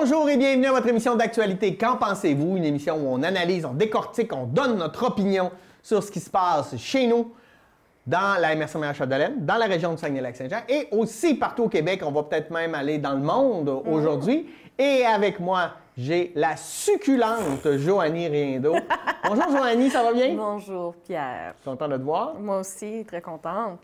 Bonjour et bienvenue à votre émission d'actualité. Qu'en pensez-vous? Une émission où on analyse, on décortique, on donne notre opinion sur ce qui se passe chez nous, dans la MRC Maria-Chapdelaine, dans la région du Saguenay-Lac-Saint-Jean et aussi partout au Québec. On va peut-être même aller dans le monde aujourd'hui. Et avec moi, j'ai la succulente Joanie Riendo. Bonjour Joanie, ça va bien? Bonjour Pierre. Content de te voir. Moi aussi, très contente.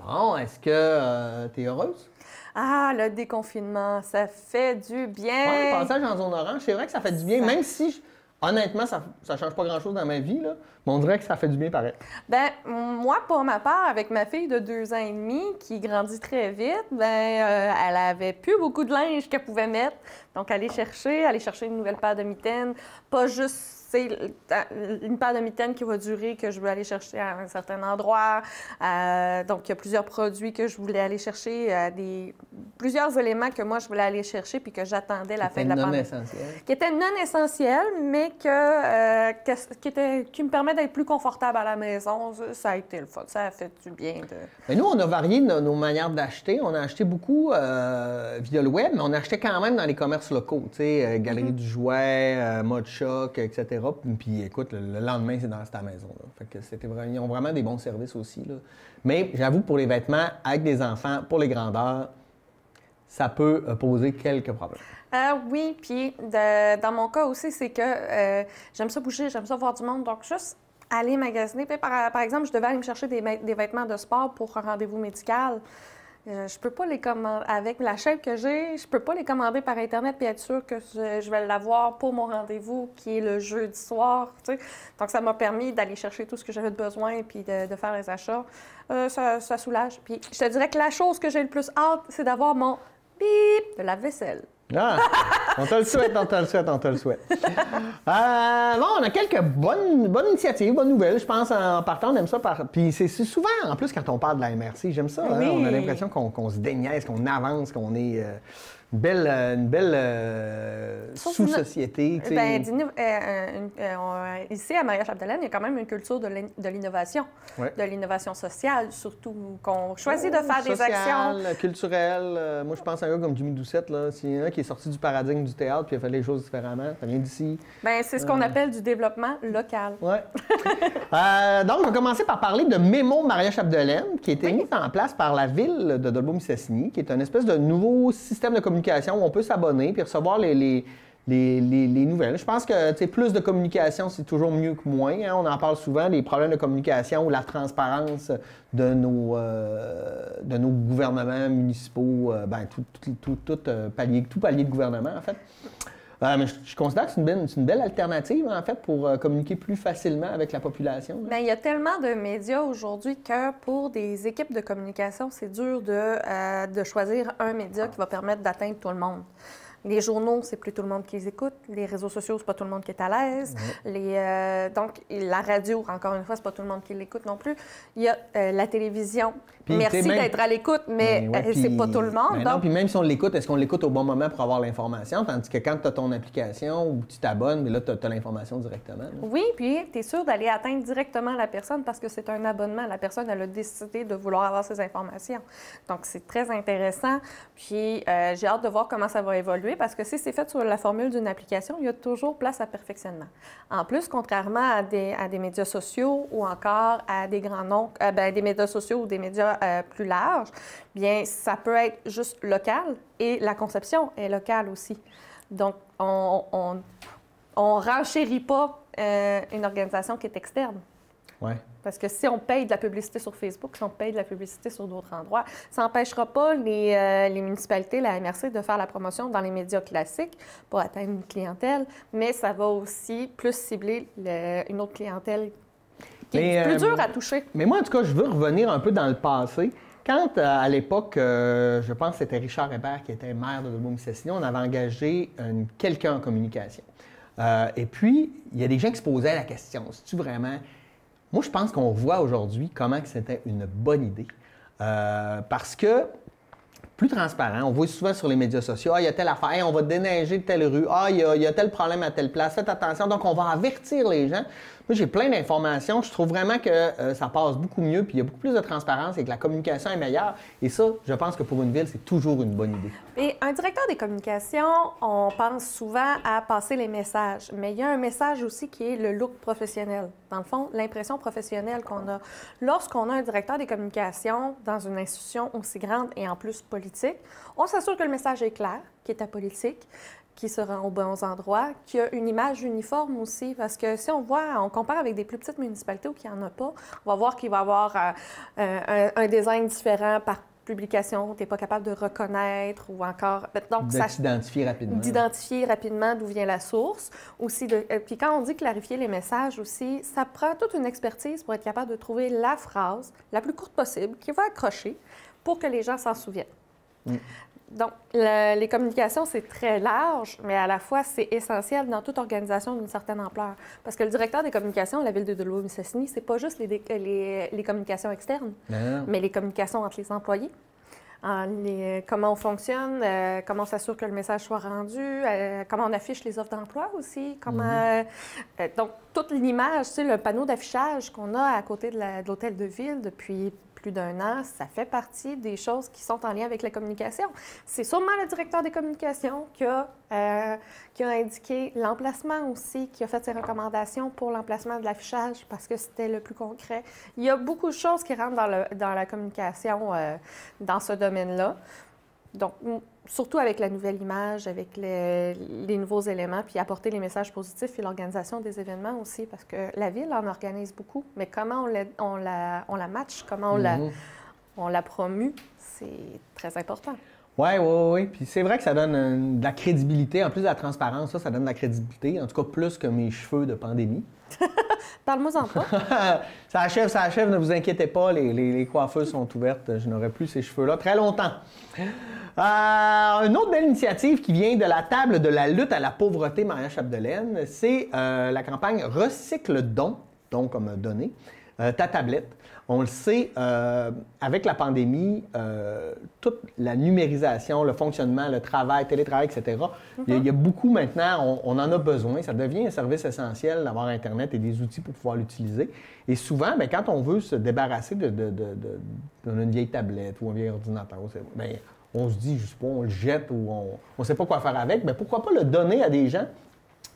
Bon, est-ce que tu es heureuse? Ah, le déconfinement, ça fait du bien. Oui, le passage en zone orange, c'est vrai que ça fait du bien, même si, honnêtement, ça ne change pas grand-chose dans ma vie, là, mais on dirait que ça fait du bien pareil. Ben, moi, pour ma part, avec ma fille de 2 ans et demi, qui grandit très vite, elle avait plus beaucoup de linge qu'elle pouvait mettre. Donc, aller chercher une nouvelle paire de mitaines, pas juste une paire de mitaines qui va durer, que je veux aller chercher à un certain endroit. Donc, il y a plusieurs produits que je voulais aller chercher, plusieurs éléments que moi, je voulais aller chercher puis que j'attendais la fin de la pandémie. Qui étaient non essentiels, mais qui me permettent d'être plus confortable à la maison. Ça a été le fun. Ça a fait du bien. Mais nous, on a varié nos manières d'acheter. On a acheté beaucoup via le web, mais on achetait quand même dans les commerces locaux. Tu sais, Galerie du Jouet, Mode Choc, etc. Puis écoute, le lendemain, c'est dans ta maison. Là. Fait que ils ont vraiment des bons services aussi. Là. Mais j'avoue, pour les vêtements, avec des enfants, pour les grandeurs, ça peut poser quelques problèmes. Oui, puis dans mon cas aussi, c'est que j'aime ça bouger, j'aime ça voir du monde. Donc, juste aller magasiner. Puis, par exemple, je devais aller me chercher des vêtements de sport pour un rendez-vous médical. Je peux pas les commander avec la shape que j'ai, je peux pas les commander par Internet puis être sûre que je vais l'avoir pour mon rendez-vous qui est le jeudi soir. Tu sais. Donc, ça m'a permis d'aller chercher tout ce que j'avais besoin puis de faire les achats. Ça soulage. Puis, je te dirais que la chose que j'ai le plus hâte, c'est d'avoir mon bip de la vaisselle. Ah! On te le souhaite, on te le souhaite, on te le souhaite. Bon, on a quelques bonnes initiatives, bonnes nouvelles. Je pense, en partant, on aime ça. Puis c'est souvent, en plus, quand on parle de la MRC, j'aime ça. Oui. Hein? On a l'impression qu'on se déniaise, qu'on avance, qu'on est une belle sous-société. Ici, à Maria-Chapdelaine, il y a quand même une culture de l'innovation, de l'innovation sociale, surtout, qu'on choisit de faire des actions. Culturelle. Moi, je pense à un gars comme Jimmy Doucette, là. S'il y en a qui est sorti du paradigme du théâtre puis il a fait les choses différemment, ça vient d'ici. Bien, c'est ce qu'on appelle du développement local. Oui. Donc, on va commencer par parler de Mémo Maria-Chapdelaine, qui a été mis en place par la ville de Dolbeau-Mistassini, qui est une espèce de nouveau système de communication où on peut s'abonner puis recevoir les nouvelles. Je pense que plus de communication, c'est toujours mieux que moins. Hein? On en parle souvent, les problèmes de communication ou la transparence de nos gouvernements municipaux, tout palier de gouvernement, en fait. Mais je considère que c'est une belle alternative, en fait, pour communiquer plus facilement avec la population. Bien, il y a tellement de médias aujourd'hui que pour des équipes de communication, c'est dur de choisir un média qui va permettre d'atteindre tout le monde. Les journaux, c'est plus tout le monde qui les écoute. Les réseaux sociaux, c'est pas tout le monde qui est à l'aise. Donc, la radio, encore une fois, c'est pas tout le monde qui l'écoute non plus. Il y a la télévision. Puis, merci d'être à l'écoute, mais c'est pas tout le monde. Non, puis même si on l'écoute, est-ce qu'on l'écoute au bon moment pour avoir l'information? Tandis que quand tu as ton application ou tu t'abonnes, mais là, tu as l'information directement. Là. Oui, puis tu es sûr d'aller atteindre directement la personne parce que c'est un abonnement. La personne, elle a décidé de vouloir avoir ces informations. Donc, c'est très intéressant. Puis, j'ai hâte de voir comment ça va évoluer. Parce que si c'est fait sur la formule d'une application, il y a toujours place à perfectionnement. En plus, contrairement à des médias sociaux ou encore à des grands noms, des médias sociaux ou des médias plus larges, bien, ça peut être juste local et la conception est locale aussi. Donc, on renchérit pas une organisation qui est externe. Oui. Parce que si on paye de la publicité sur Facebook, si on paye de la publicité sur d'autres endroits, ça n'empêchera pas les municipalités, la MRC, de faire la promotion dans les médias classiques pour atteindre une clientèle, mais ça va aussi plus cibler une autre clientèle qui est plus dure à toucher. Mais moi, en tout cas, je veux revenir un peu dans le passé. Quand, à l'époque, je pense que c'était Richard Hébert qui était maire de Dolbeau-Mistassini, on avait engagé quelqu'un en communication. Et puis, il y a des gens qui se posaient la question, c'est-tu vraiment... Moi, je pense qu'on voit aujourd'hui comment c'était une bonne idée. Parce que, plus transparent, on voit souvent sur les médias sociaux, il y a telle affaire, on va déneiger telle rue, il y a tel problème à telle place, faites attention. Donc, on va avertir les gens. Moi, j'ai plein d'informations. Je trouve vraiment que ça passe beaucoup mieux, puis il y a beaucoup plus de transparence et que la communication est meilleure. Et ça, je pense que pour une ville, c'est toujours une bonne idée. Et un directeur des communications, on pense souvent à passer les messages, mais il y a un message aussi qui est le look professionnel. Dans le fond, l'impression professionnelle qu'on a. Lorsqu'on a un directeur des communications dans une institution aussi grande et en plus politique, on s'assure que le message est clair, qu'il est apolitique, qui se rend aux bons endroits, qui a une image uniforme aussi, parce que si on compare avec des plus petites municipalités où il n'y en a pas, on va voir qu'il va y avoir un design différent par publication, tu n'es pas capable de reconnaître ou encore... Donc, de t'identifier rapidement. D'identifier rapidement d'où vient la source. Aussi puis quand on dit clarifier les messages aussi, ça prend toute une expertise pour être capable de trouver la phrase la plus courte possible qui va accrocher pour que les gens s'en souviennent. Donc, les communications, c'est très large, mais à la fois, c'est essentiel dans toute organisation d'une certaine ampleur. Parce que le directeur des communications à la Ville de Dole-Mistassini, c'est pas juste les communications externes, mais les communications entre les employés. Comment on fonctionne, comment on s'assure que le message soit rendu, comment on affiche les offres d'emploi aussi, donc, toute l'image, tu sais, le panneau d'affichage qu'on a à côté de l'hôtel de ville depuis plus d'1 an, ça fait partie des choses qui sont en lien avec la communication. C'est sûrement le directeur des communications qui a indiqué l'emplacement aussi, qui a fait ses recommandations pour l'emplacement de l'affichage parce que c'était le plus concret. Il y a beaucoup de choses qui rentrent dans la communication dans ce domaine-là. Donc, surtout avec la nouvelle image, avec les nouveaux éléments, puis apporter les messages positifs et l'organisation des événements aussi, parce que la Ville en organise beaucoup, mais comment on la match, comment on la promue, c'est très important. Oui. Puis c'est vrai que ça donne de la crédibilité. En plus de la transparence, ça donne de la crédibilité, en tout cas plus que mes cheveux de pandémie. Parle-moi-en pas. Ça achève, ne vous inquiétez pas, les coiffeuses sont ouvertes. Je n'aurai plus ces cheveux-là très longtemps. Une autre belle initiative qui vient de la table de la lutte à la pauvreté Maria-Chapdelaine, c'est la campagne Recycle Don, don comme donner, ta tablette. On le sait, avec la pandémie, toute la numérisation, le fonctionnement, le travail, télétravail, etc., il y a beaucoup maintenant, on en a besoin. Ça devient un service essentiel d'avoir Internet et des outils pour pouvoir l'utiliser. Et souvent, bien, quand on veut se débarrasser d'une vieille tablette ou un vieil ordinateur, bien, on se dit, je sais pas, on le jette ou on ne sait pas quoi faire avec, mais pourquoi pas le donner à des gens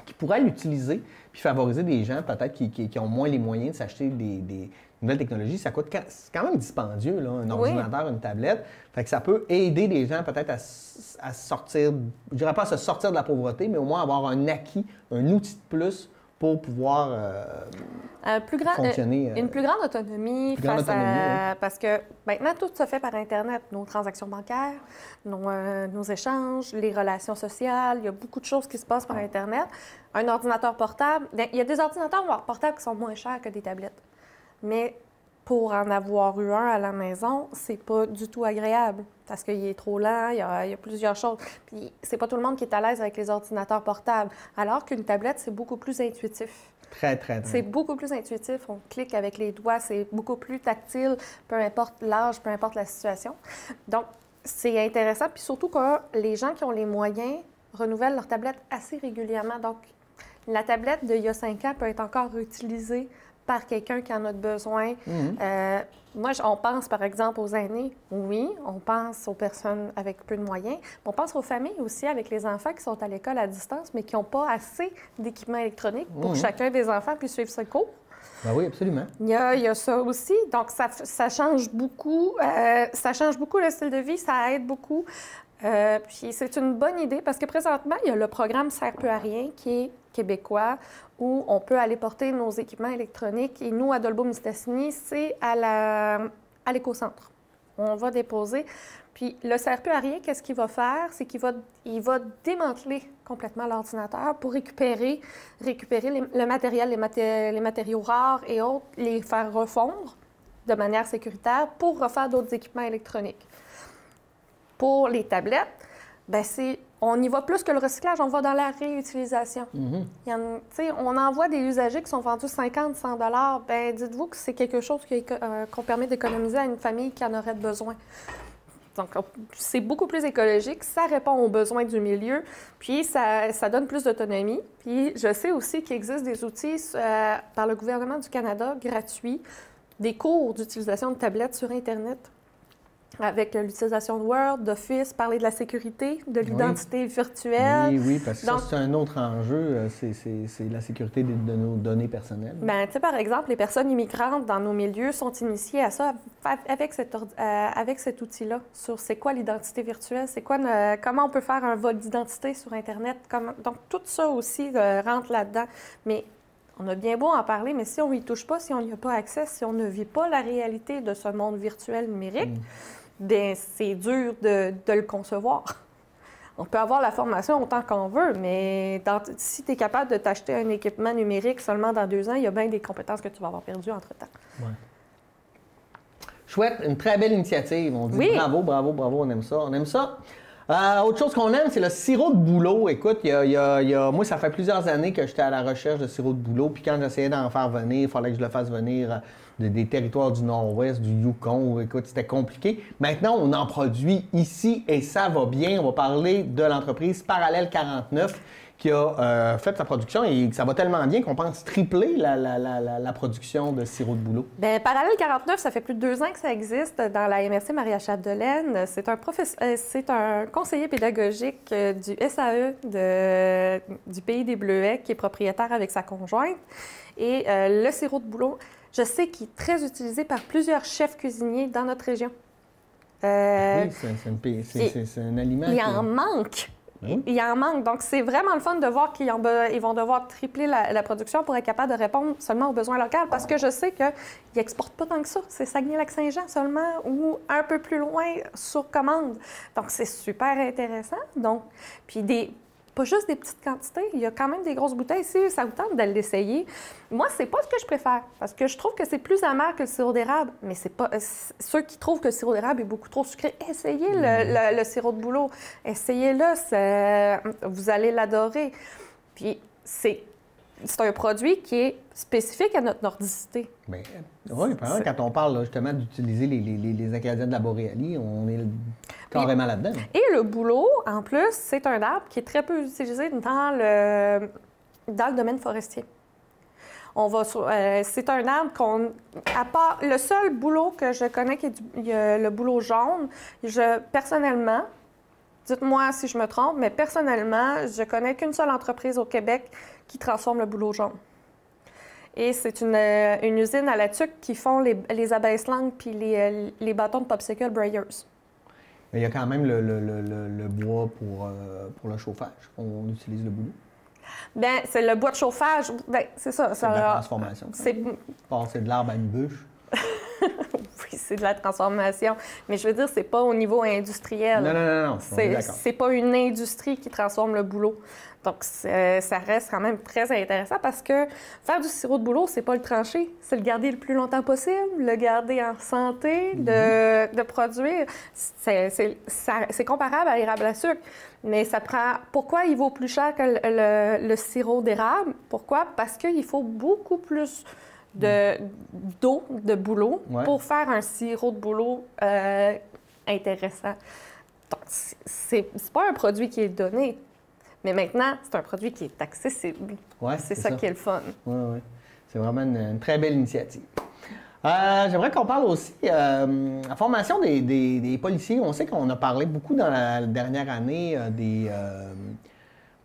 qui pourraient l'utiliser puis favoriser des gens peut-être qui ont moins les moyens de s'acheter des nouvelles technologies. Ça coûte c'est quand même dispendieux, là, un ordinateur, une tablette. Fait que ça peut aider les gens peut-être à sortir, je dirais pas à se sortir de la pauvreté, mais au moins avoir un acquis, un outil de plus pour pouvoir fonctionner. Une plus grande autonomie parce que maintenant, tout se fait par Internet. Nos transactions bancaires, nos échanges, les relations sociales, il y a beaucoup de choses qui se passent par Internet. Un ordinateur portable, il y a des ordinateurs portables qui sont moins chers que des tablettes. Mais pour en avoir eu un à la maison, c'est pas du tout agréable parce qu'il est trop lent, il y a plusieurs choses. Puis c'est pas tout le monde qui est à l'aise avec les ordinateurs portables, alors qu'une tablette, c'est beaucoup plus intuitif. Très. C'est beaucoup plus intuitif. On clique avec les doigts, c'est beaucoup plus tactile, peu importe l'âge, peu importe la situation. Donc, c'est intéressant. Puis surtout que les gens qui ont les moyens renouvellent leur tablette assez régulièrement. Donc, la tablette d'il y a 5 ans peut être encore utilisée par quelqu'un qui en a besoin. On pense par exemple aux aînés. Oui, on pense aux personnes avec peu de moyens. On pense aux familles aussi avec les enfants qui sont à l'école à distance, mais qui n'ont pas assez d'équipements électroniques pour que chacun des enfants puisse suivre ce cours. Ben oui, absolument. Il y a ça aussi. Donc, ça change beaucoup. Ça change beaucoup le style de vie. Ça aide beaucoup. Puis c'est une bonne idée parce que présentement, il y a le programme Sert peu à rien qui est québécois où on peut aller porter nos équipements électroniques. Et nous, à Dolbeau-Mistassini, c'est à l'écocentre. On va déposer. Puis le Sert peu à rien, qu'est-ce qu'il va faire? C'est qu'il va démanteler complètement l'ordinateur pour récupérer le matériel, les matériaux rares et autres, les faire refondre de manière sécuritaire pour refaire d'autres équipements électroniques. Pour les tablettes, bien, on y va plus que le recyclage, on va dans la réutilisation. On en voit des usagers qui sont vendus 50, 100 $. Bien, dites-vous que c'est quelque chose qu'on permet d'économiser à une famille qui en aurait besoin. Donc, c'est beaucoup plus écologique, ça répond aux besoins du milieu, puis ça donne plus d'autonomie. Puis, je sais aussi qu'il existe des outils par le gouvernement du Canada gratuits, des cours d'utilisation de tablettes sur Internet avec l'utilisation de Word, d'Office, parler de la sécurité, de l'identité virtuelle. Oui, parce que donc, ça, c'est un autre enjeu, c'est la sécurité de nos données personnelles. Bien, tu sais, par exemple, les personnes immigrantes dans nos milieux sont initiées à ça avec cet outil-là, sur c'est quoi l'identité virtuelle, c'est quoi, comment on peut faire un vol d'identité sur Internet. Donc, tout ça aussi rentre là-dedans. Mais on a bien beau en parler, mais si on n'y touche pas, si on n'y a pas accès, si on ne vit pas la réalité de ce monde virtuel numérique, bien, c'est dur de le concevoir. On peut avoir la formation autant qu'on veut, mais si tu es capable de t'acheter un équipement numérique seulement dans 2 ans, il y a bien des compétences que tu vas avoir perdues entre-temps. Ouais. Chouette, une très belle initiative. On dit bravo, bravo, bravo, on aime ça. On aime ça. Autre chose qu'on aime, c'est le sirop de bouleau. Écoute, moi, ça fait plusieurs années que j'étais à la recherche de sirop de bouleau. Puis quand j'essayais d'en faire venir, il fallait que je le fasse venir des territoires du Nord-Ouest, du Yukon. Écoute, c'était compliqué. Maintenant, on en produit ici et ça va bien. On va parler de l'entreprise Parallèle 49 qui a fait sa production et ça va tellement bien qu'on pense tripler la production de sirop de bouleau. Bien, Parallèle 49, ça fait plus de 2 ans que ça existe dans la MRC Maria-Chapdelaine. C'est un conseiller pédagogique du SAE du Pays des Bleuets qui est propriétaire avec sa conjointe. Et le sirop de bouleau, je sais qu'il est très utilisé par plusieurs chefs cuisiniers dans notre région. Oui, c'est un aliment. Il en manque. Il en manque. Donc, c'est vraiment le fun de voir qu'ils vont devoir tripler la production pour être capable de répondre seulement aux besoins locaux parce que je sais qu'ils n'exportent pas tant que ça. C'est Saguenay-Lac-Saint-Jean seulement ou un peu plus loin sur commande. Donc, c'est super intéressant. Donc, puis pas juste des petites quantités, il y a quand même des grosses bouteilles. Si ça vous tente de l'essayer, moi, c'est pas ce que je préfère parce que je trouve que c'est plus amer que le sirop d'érable. Mais c'est pas ceux qui trouvent que le sirop d'érable est beaucoup trop sucré. Essayez le sirop de bouleau. Essayez-le, vous allez l'adorer. Puis c'est un produit qui est spécifique à notre nordicité. Bien, oui, quand on parle justement d'utiliser les ingrédients de la boréalie, on est carrément là-dedans. Et le bouleau, en plus, c'est un arbre qui est très peu utilisé dans le domaine forestier. C'est un arbre à part le seul bouleau que je connais qui est le bouleau jaune, personnellement, dites-moi si je me trompe, mais personnellement, je connais qu'une seule entreprise au Québec qui transforme le bouleau jaune. Et c'est une usine à La Tuque qui font les abaisse-langues puis les bâtons de popsicle Breyers. Mais il y a quand même le bois pour le chauffage. On utilise le bouleau. Bien, c'est le bois de chauffage. Bien, c'est ça. C'est de la transformation. Passer de l'arbre à une bûche. Oui, c'est de la transformation. Mais je veux dire, c'est pas au niveau industriel. Non. C'est pas une industrie qui transforme le bouleau. Donc, ça reste quand même très intéressant parce que faire du sirop de bouleau, c'est pas le trancher, c'est le garder le plus longtemps possible, le garder en santé, de produire. C'est comparable à l'érable à sucre, mais ça prend... Pourquoi il vaut plus cher que le sirop d'érable? Pourquoi? Parce qu'il faut beaucoup plus d'eau, de bouleau, pour faire un sirop de bouleau intéressant. Donc, c'est pas un produit qui est donné. Mais maintenant, c'est un produit qui est accessible. Ouais, c'est ça qui est le fun. Oui. C'est vraiment une très belle initiative. J'aimerais qu'on parle aussi de la formation des policiers. On sait qu'on a parlé beaucoup dans la dernière année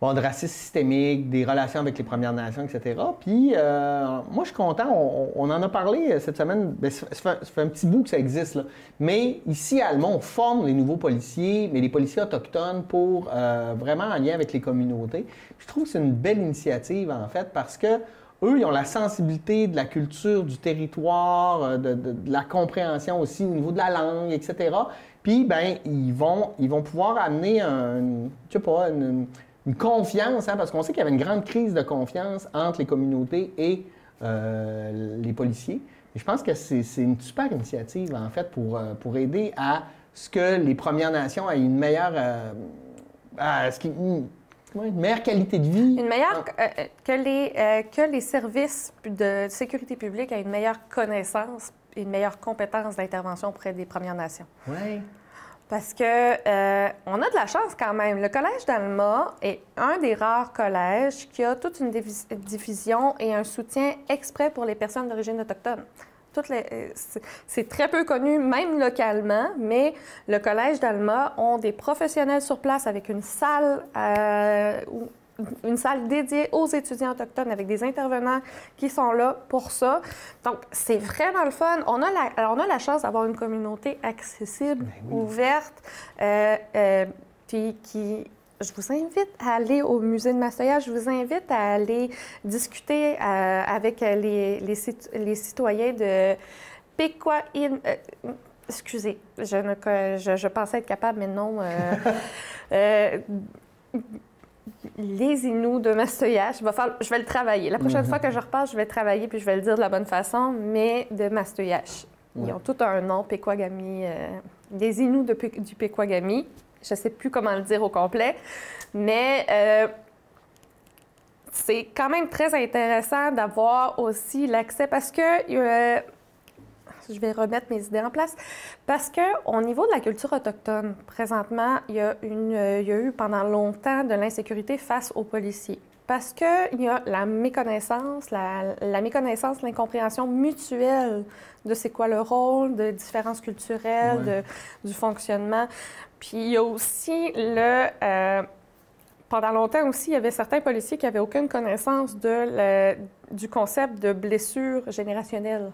de racisme systémique, des relations avec les Premières Nations, etc. Puis, moi, je suis content. On en a parlé cette semaine. Bien, ça fait un petit bout que ça existe, là. Mais ici, à Almont, on forme les nouveaux policiers, mais les policiers autochtones pour vraiment en lien avec les communautés. Puis, je trouve que c'est une belle initiative, en fait, parce que eux, ils ont la sensibilité de la culture, du territoire, de la compréhension aussi au niveau de la langue, etc. Puis, bien, ils vont pouvoir amener une confiance, parce qu'on sait qu'il y avait une grande crise de confiance entre les communautés et les policiers. Et je pense que c'est une super initiative, en fait, pour aider à ce que les Premières Nations aient une meilleure, une meilleure qualité de vie. Une meilleure... que les services de sécurité publique aient une meilleure connaissance et une meilleure compétence d'intervention auprès des Premières Nations. Oui. Parce que on a de la chance quand même. Le Collège d'Alma est un des rares collèges qui a toute une division et un soutien exprès pour les personnes d'origine autochtone. C'est très peu connu, même localement, mais le Collège d'Alma ont des professionnels sur place avec une salle dédiée aux étudiants autochtones avec des intervenants qui sont là pour ça. Donc, c'est vraiment le fun. On a la chance d'avoir une communauté accessible, ouverte, puis qui... Je vous invite à aller au musée de Massoya. Je vous invite à aller discuter avec les citoyens de Pequawin. Excusez, je pensais être capable, mais non. Les Inuits de Massoya. Je vais le travailler. La prochaine fois que je repasse, je vais le travailler puis je vais le dire de la bonne façon, mais de Massoyash. Ils ont tout un nom, Pequawagami, des Inuits du Pequawagami. Je ne sais plus comment le dire au complet, mais c'est quand même très intéressant d'avoir aussi l'accès parce que, je vais remettre mes idées en place, parce qu'au niveau de la culture autochtone, présentement, il y a eu pendant longtemps de l'insécurité face aux policiers. Parce qu'il y a la méconnaissance, l'incompréhension mutuelle de c'est quoi le rôle, de différences culturelles, du fonctionnement. Puis il y a aussi pendant longtemps aussi, il y avait certains policiers qui n'avaient aucune connaissance du concept de blessure générationnelle.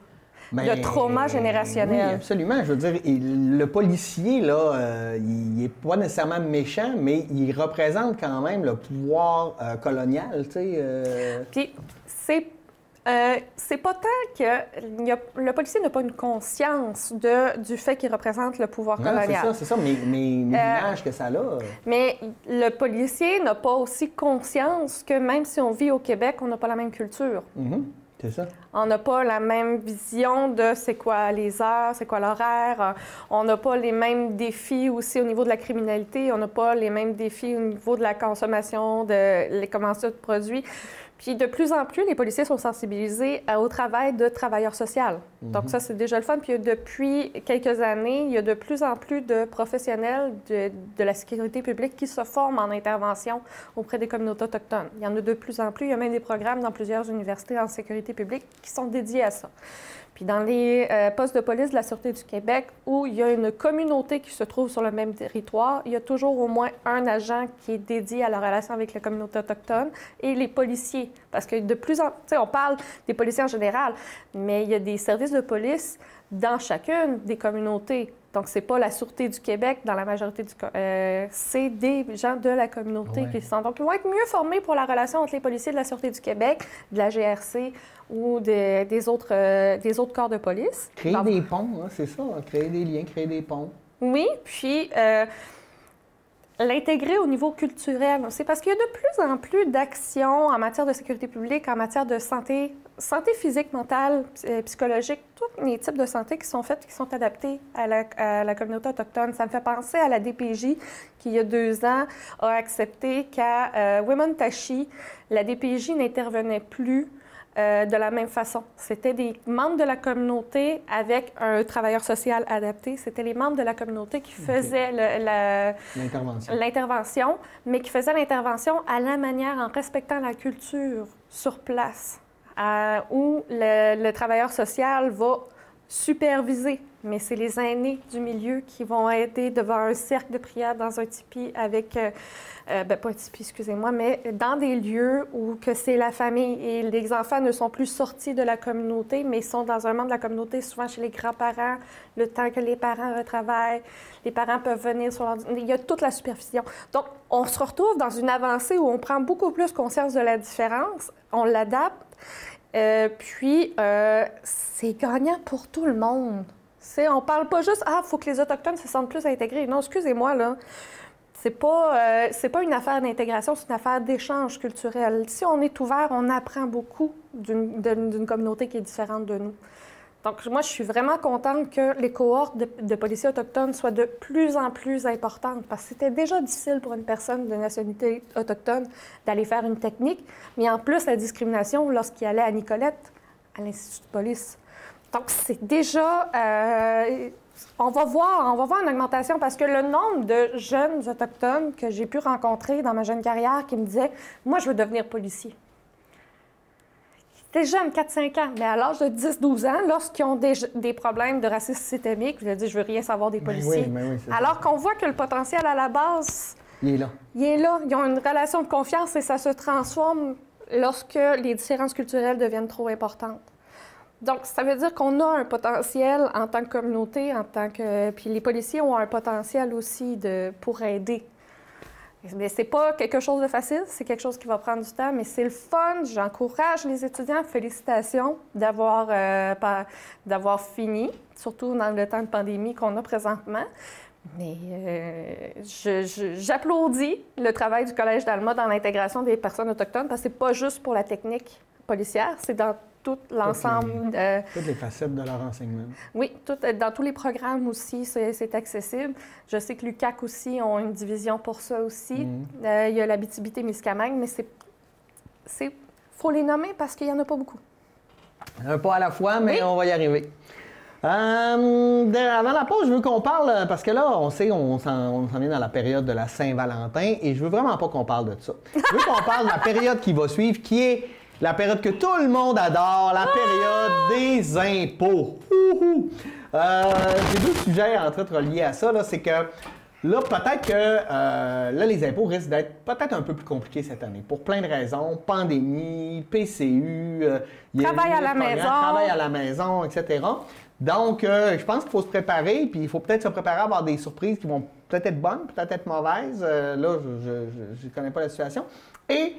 Bien, de trauma générationnel. Oui, absolument. Je veux dire, le policier, là, il n'est pas nécessairement méchant, mais il représente quand même le pouvoir colonial, tu sais. Puis, c'est pas tant que le policier n'a pas une conscience du fait qu'il représente le pouvoir colonial. C'est ça, mais l'image que ça a. Mais le policier n'a pas aussi conscience que même si on vit au Québec, on n'a pas la même culture. C'est ça. On n'a pas la même vision de c'est quoi les heures, c'est quoi l'horaire. On n'a pas les mêmes défis aussi au niveau de la criminalité. On n'a pas les mêmes défis au niveau de la consommation, de les commandes de produits. Puis de plus en plus, les policiers sont sensibilisés au travail de travailleurs sociaux. Donc ça, c'est déjà le fun. Puis depuis quelques années, il y a de plus en plus de professionnels de la sécurité publique qui se forment en intervention auprès des communautés autochtones. Il y en a de plus en plus. Il y a même des programmes dans plusieurs universités en sécurité publique qui sont dédiés à ça. Puis dans les postes de police de la Sûreté du Québec, où il y a une communauté qui se trouve sur le même territoire, il y a toujours au moins un agent qui est dédié à la relation avec la communauté autochtone et les policiers. Parce que de plus en plus, tu sais, on parle des policiers en général, mais il y a des services de police dans chacune des communautés. Donc, c'est pas la Sûreté du Québec dans la majorité c'est des gens de la communauté qui sont. Donc, ils vont être mieux formés pour la relation entre les policiers de la Sûreté du Québec, de la GRC ou des autres corps de police. Créer des ponts, hein, c'est ça, hein, créer des liens, créer des ponts. Oui, puis l'intégrer au niveau culturel. C'est parce qu'il y a de plus en plus d'actions en matière de sécurité publique, en matière de santé physique, mentale, psychologique, tous les types de santé qui sont faits, qui sont adaptés à la communauté autochtone. Ça me fait penser à la DPJ qui, il y a 2 ans, a accepté qu'à Wemotaci, la DPJ n'intervenait plus de la même façon. C'était des membres de la communauté avec un travailleur social adapté. C'était les membres de la communauté qui faisaient l'intervention, mais qui faisaient l'intervention à la manière, en respectant la culture sur place, où le travailleur social va superviser. Mais c'est les aînés du milieu qui vont aider devant un cercle de prière dans un tipi avec... pas un tipi, excusez-moi, mais dans des lieux où que c'est la famille et les enfants ne sont plus sortis de la communauté, mais sont dans un membre de la communauté, souvent chez les grands-parents, le temps que les parents retravaillent. Les parents peuvent venir sur leur... Il y a toute la supervision. Donc, on se retrouve dans une avancée où on prend beaucoup plus conscience de la différence, on l'adapte, puis c'est gagnant pour tout le monde. On parle pas juste « Ah, il faut que les Autochtones se sentent plus intégrés ». Non, excusez-moi, là. C'est pas une affaire d'intégration, c'est une affaire d'échange culturel. Si on est ouvert, on apprend beaucoup d'une communauté qui est différente de nous. Donc, moi, je suis vraiment contente que les cohortes de policiers autochtones soient de plus en plus importantes, parce que c'était déjà difficile pour une personne de nationalité autochtone d'aller faire une technique, mais en plus, la discrimination lorsqu'il allait à Nicolette, à l'Institut de police. Donc, c'est déjà... on va voir une augmentation parce que le nombre de jeunes autochtones que j'ai pu rencontrer dans ma jeune carrière qui me disaient « Moi, je veux devenir policier ». C'était jeune, 4-5 ans, mais à l'âge de 10-12 ans, lorsqu'ils ont des problèmes de racisme systémique, je dis « Je veux rien savoir des policiers oui, alors qu'on voit que le potentiel à la base, il est là. Il est là. Ils ont une relation de confiance et ça se transforme lorsque les différences culturelles deviennent trop importantes. Donc, ça veut dire qu'on a un potentiel en tant que communauté, puis les policiers ont un potentiel aussi pour aider. Mais c'est pas quelque chose de facile, c'est quelque chose qui va prendre du temps, mais c'est le fun. J'encourage les étudiants. Félicitations d'avoir fini, surtout dans le temps de pandémie qu'on a présentement. Mais j'applaudis le travail du Collège d'Alma dans l'intégration des personnes autochtones parce que c'est pas juste pour la technique policière, c'est dans tout l'ensemble. Toutes les facettes de leur enseignement. Oui, dans tous les programmes aussi, c'est accessible. Je sais que l'UQAC aussi ont une division pour ça aussi. Il y a l'Abitibi-Témiscamingue, mais faut les nommer parce qu'il n'y en a pas beaucoup. Un pas à la fois, mais on va y arriver. Avant la pause, je veux qu'on parle, parce que là, on sait, on s'en est dans la période de la Saint-Valentin, et je veux vraiment pas qu'on parle de ça. Je veux qu'on parle de la période qui va suivre, qui est la période que tout le monde adore, la période des impôts. J'ai deux sujets entre autres reliés à ça, c'est que là, peut-être que là, les impôts risquent d'être peut-être un peu plus compliqués cette année, pour plein de raisons. Pandémie, PCU, travail à la maison, etc. Donc, je pense qu'il faut se préparer, puis il faut peut-être se préparer à avoir des surprises qui vont peut-être être bonnes, peut-être être mauvaises. Là, je ne connais pas la situation. Et,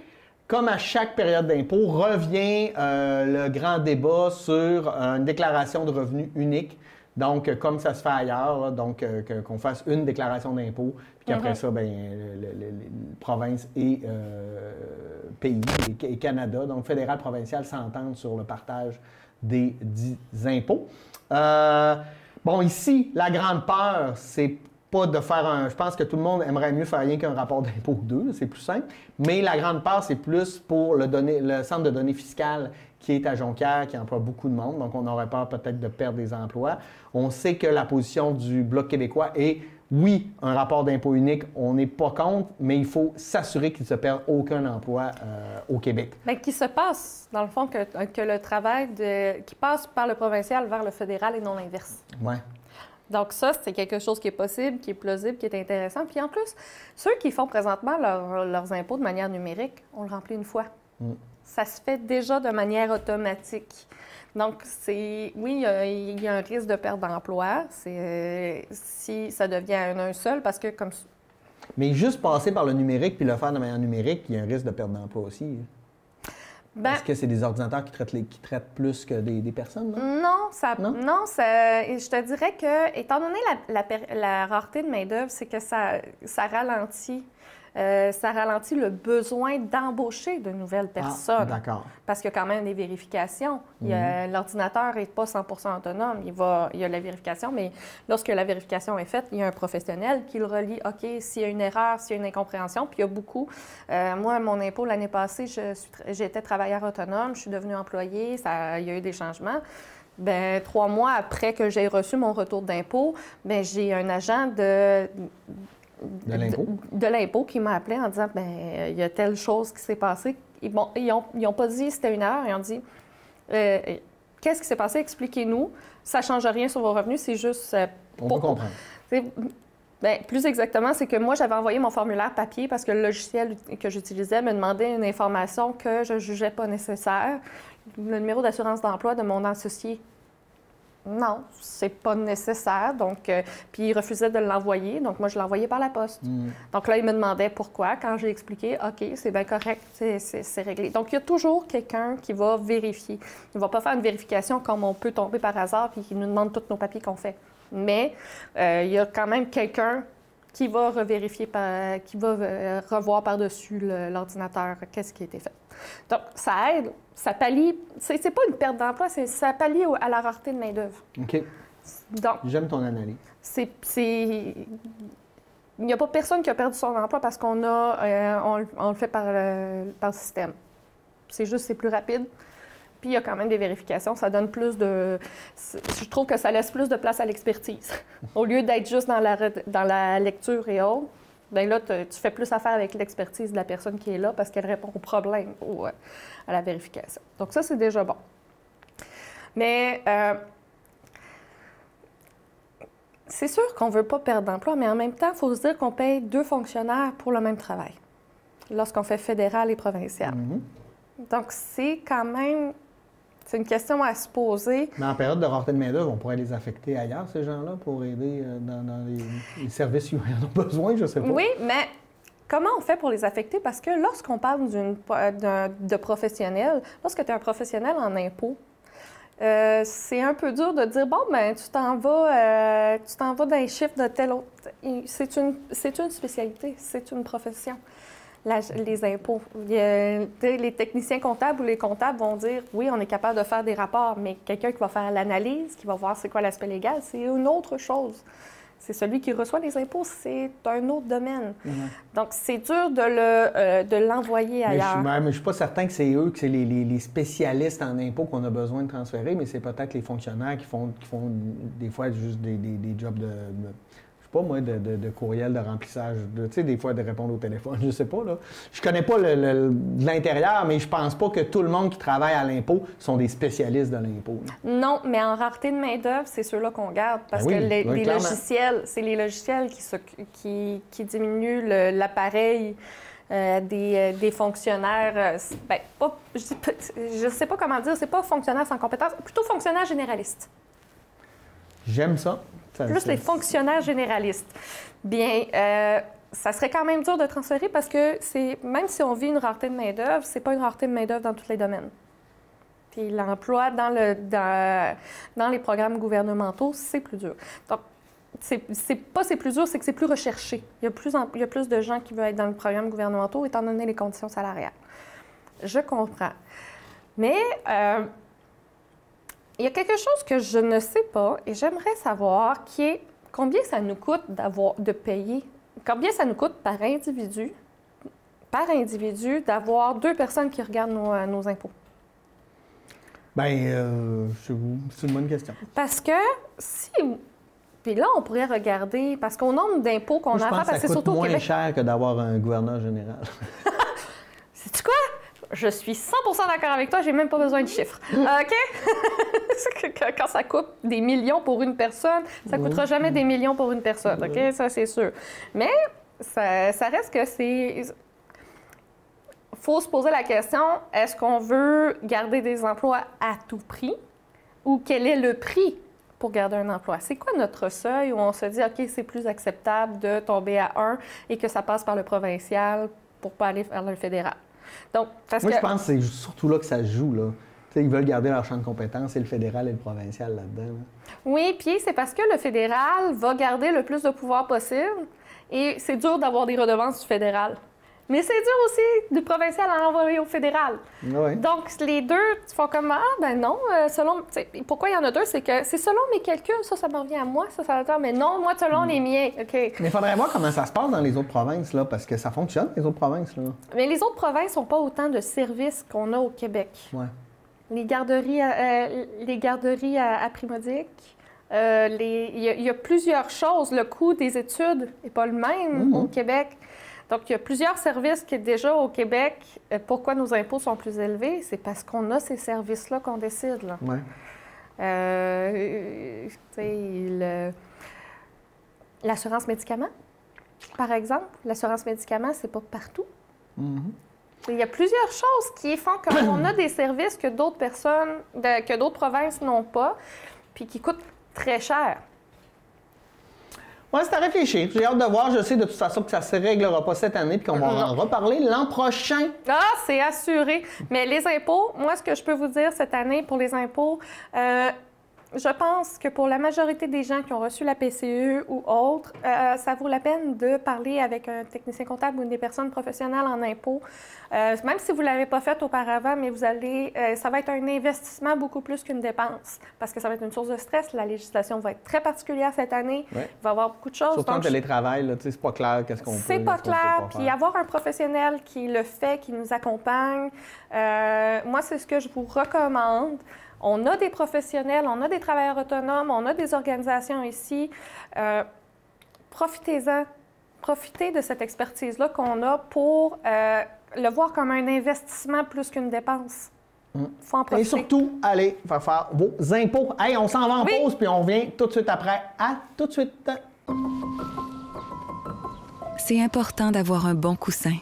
comme à chaque période d'impôt, revient le grand débat sur une déclaration de revenus unique. Donc, comme ça se fait ailleurs, donc qu'on fasse une déclaration d'impôt, puis qu'après ça, bien, les provinces et pays et Canada, donc fédéral, provincial, s'entendent sur le partage des dits impôts. Bon, ici, la grande peur, c'est pas de faire un... Je pense que tout le monde aimerait mieux faire rien qu'un rapport d'impôt 2, c'est plus simple. Mais la grande peur, c'est plus pour le centre de données fiscales qui est à Jonquière, qui emploie beaucoup de monde. Donc, on aurait peur peut-être de perdre des emplois. On sait que la position du Bloc québécois est, oui, un rapport d'impôt unique, on n'est pas contre, mais il faut s'assurer qu'il ne se perd aucun emploi au Québec. Bien, qu'il se passe, dans le fond, que le travail qui passe par le provincial vers le fédéral et non l'inverse. Oui. Donc ça, c'est quelque chose qui est possible, qui est plausible, qui est intéressant. Puis en plus, ceux qui font présentement leurs impôts de manière numérique, on le remplit une fois. Ça se fait déjà de manière automatique. Donc, oui, il y a un risque de perte d'emploi si ça devient un seul, parce que comme... Mais juste passer par le numérique puis le faire de manière numérique, il y a un risque de perte d'emploi aussi. Est-ce que c'est des ordinateurs qui traitent plus que des personnes? Non, je te dirais que, étant donné la rareté de main-d'œuvre, c'est que ça ralentit. Ça ralentit le besoin d'embaucher de nouvelles personnes. Ah, d'accord. Parce qu'il y a quand même des vérifications. L'ordinateur n'est pas 100% autonome. Il y a la vérification, mais lorsque la vérification est faite, il y a un professionnel qui le relie. OK, s'il y a une erreur, s'il y a une incompréhension, puis il y a beaucoup. Moi, mon impôt, l'année passée, j'étais travailleur autonome, je suis devenue employée, il y a eu des changements. Bien, 3 mois après que j'ai reçu mon retour d'impôt, bien, j'ai un agent de l'impôt qui m'a appelé en disant « Bien, il y a telle chose qui s'est passée. » Ils n'ont pas dit c'était une erreur, ils ont dit qu'est-ce qui s'est passé? Expliquez-nous. Ça ne change rien sur vos revenus, c'est juste... On peut comprendre. Bien, plus exactement, c'est que moi, j'avais envoyé mon formulaire papier parce que le logiciel que j'utilisais me demandait une information que je ne jugeais pas nécessaire. Le numéro d'assurance d'emploi de mon associé. Non, c'est pas nécessaire. Donc, puis il refusait de l'envoyer. Donc, moi, je l'envoyais par la poste. Donc là, il me demandait pourquoi. Quand j'ai expliqué, OK, c'est bien correct, c'est réglé. Donc, il y a toujours quelqu'un qui va vérifier. Il ne va pas faire une vérification comme on peut tomber par hasard puis qui nous demande tous nos papiers qu'on fait. Mais il y a quand même quelqu'un qui va revérifier, qui va revoir par-dessus l'ordinateur qu'est-ce qui a été fait. Donc, ça aide, ça pallie. C'est pas une perte d'emploi, ça pallie à la rareté de main-d'œuvre. OK. Donc, j'aime ton analyse. Il n'y a pas personne qui a perdu son emploi parce qu'on le fait par le système. C'est juste, c'est plus rapide. Puis il y a quand même des vérifications. Ça donne plus de... Je trouve que ça laisse plus de place à l'expertise. Au lieu d'être juste dans la lecture et autres, bien là, tu fais plus affaire avec l'expertise de la personne qui est là parce qu'elle répond au problème ou à la vérification. Donc ça, c'est déjà bon. Mais c'est sûr qu'on ne veut pas perdre d'emploi, mais en même temps, il faut se dire qu'on paye 2 fonctionnaires pour le même travail lorsqu'on fait fédéral et provincial. Donc, c'est quand même... C'est une question à se poser. Mais en période de rareté de main-d'œuvre, on pourrait les affecter ailleurs, ces gens-là, pour aider dans les services où ils en ont besoin, je ne sais pas. Oui, mais comment on fait pour les affecter? Parce que lorsqu'on parle de professionnel, lorsque tu es un professionnel en impôts, c'est un peu dur de dire, bon, ben tu t'en vas dans les chiffres de tel autre. C'est une spécialité, c'est une profession. Les impôts. Les techniciens comptables ou les comptables vont dire, oui, on est capable de faire des rapports, mais quelqu'un qui va faire l'analyse, qui va voir c'est quoi l'aspect légal, c'est une autre chose. C'est celui qui reçoit les impôts, c'est un autre domaine. Donc, c'est dur de l'envoyer ailleurs. Mais je ne suis pas certain que c'est eux, que c'est les spécialistes en impôts qu'on a besoin de transférer, mais c'est peut-être les fonctionnaires qui font des fois juste des jobs pas moi, de courriel, de remplissage, tu sais, des fois de répondre au téléphone, je sais pas, là. Je connais pas l'intérieur, mais je pense pas que tout le monde qui travaille à l'impôt sont des spécialistes de l'impôt. Non, mais en rareté de main-d'œuvre, c'est ceux-là qu'on garde, parce que les logiciels, c'est les logiciels qui diminuent l'appareil des fonctionnaires, je sais pas comment dire, c'est pas fonctionnaire sans compétence, plutôt fonctionnaire généraliste. J'aime ça. Plus les fonctionnaires généralistes. Bien, ça serait quand même dur de transférer parce que même si on vit une rareté de main-d'œuvre, c'est pas une rareté de main-d'œuvre dans tous les domaines. Puis l'emploi dans les programmes gouvernementaux, c'est plus dur. Donc, c'est plus dur, c'est que c'est plus recherché. Il y a plus de gens qui veulent être dans les programmes gouvernementaux étant donné les conditions salariales. Je comprends. Mais il y a quelque chose que je ne sais pas et j'aimerais savoir qui est combien ça nous coûte de payer, combien ça nous coûte par individu d'avoir 2 personnes qui regardent nos impôts. Bien, c'est une bonne question. Parce que puis là, on pourrait regarder, parce qu'au nombre d'impôts qu'on a à faire, parce que c'est surtout au Québec. Ça coûte moins cher que d'avoir un gouverneur général. Sais-tu quoi? Je suis 100 d'accord avec toi, j'ai même pas besoin de chiffres. OK? Quand ça coûte des millions pour une personne, ça ne coûtera jamais des millions pour une personne. OK? Ça, c'est sûr. Mais ça reste que c'est... Il faut se poser la question, est-ce qu'on veut garder des emplois à tout prix ou quel est le prix pour garder un emploi? C'est quoi notre seuil où on se dit, OK, c'est plus acceptable de tomber à 1 et que ça passe par le provincial pour ne pas aller vers le fédéral? Donc, je pense que c'est surtout là que ça se joue, là. Ils veulent garder leur champ de compétences, et le fédéral et le provincial là-dedans. Là. Oui, puis c'est parce que le fédéral va garder le plus de pouvoir possible et c'est dur d'avoir des redevances du fédéral. Mais c'est dur aussi du provincial à envoyer au fédéral. Oui. Donc, les deux, tu font comme, ben non, pourquoi il y en a 2? C'est que c'est selon mes calculs, ça me revient à moi, mais non, moi, selon les miens, OK. Mais il faudrait voir comment ça se passe dans les autres provinces, là, parce que ça fonctionne, les autres provinces, là. Mais les autres provinces n'ont pas autant de services qu'on a au Québec. Oui. Les garderies à Primodique, il y a plusieurs choses. Le coût des études n'est pas le même au Québec. Donc, il y a plusieurs services qui, déjà, au Québec, pourquoi nos impôts sont plus élevés? C'est parce qu'on a ces services-là qu'on décide. Oui. L'assurance médicaments, par exemple. L'assurance médicaments, c'est pas partout. Il y a plusieurs choses qui font qu'on a des services que d'autres personnes, que d'autres provinces n'ont pas, puis qui coûtent très cher. Oui, c'est à réfléchir. J'ai hâte de voir. Je sais de toute façon que ça ne se réglera pas cette année puis qu'on va en reparler l'an prochain. Ah, c'est assuré. Mais les impôts, moi, ce que je peux vous dire cette année pour les impôts, je pense que pour la majorité des gens qui ont reçu la PCU ou autres, ça vaut la peine de parler avec un technicien comptable ou des personnes professionnelles en impôts. Même si vous ne l'avez pas fait auparavant, mais vous allez, ça va être un investissement beaucoup plus qu'une dépense parce que ça va être une source de stress. La législation va être très particulière cette année. Ouais. Il va y avoir beaucoup de choses. Surtout en télétravail, c'est pas clair qu'est-ce qu'on peut. C'est pas clair. Puis avoir un professionnel qui le fait, qui nous accompagne, moi, c'est ce que je vous recommande. On a des professionnels, on a des travailleurs autonomes, on a des organisations ici. Profitez-en. Profitez de cette expertise-là qu'on a pour le voir comme un investissement plus qu'une dépense. Il faut en profiter. Et surtout, allez faire vos impôts. Hey, on s'en va en pause, puis on revient tout de suite après. À tout de suite. C'est important d'avoir un bon coussin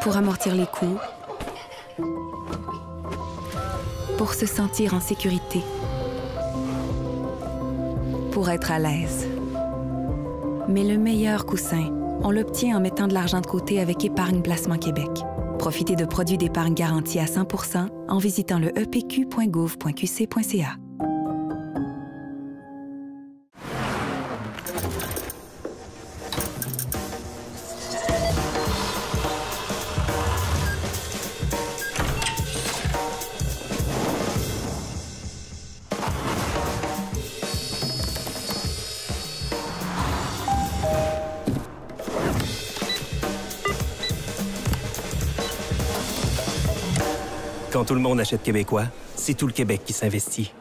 pour amortir les coups, pour se sentir en sécurité, pour être à l'aise. Mais le meilleur coussin, on l'obtient en mettant de l'argent de côté avec Épargne Placement Québec. Profitez de produits d'épargne garantis à 100 % en visitant le epq.gouv.qc.ca. Quand tout le monde achète québécois, c'est tout le Québec qui s'investit.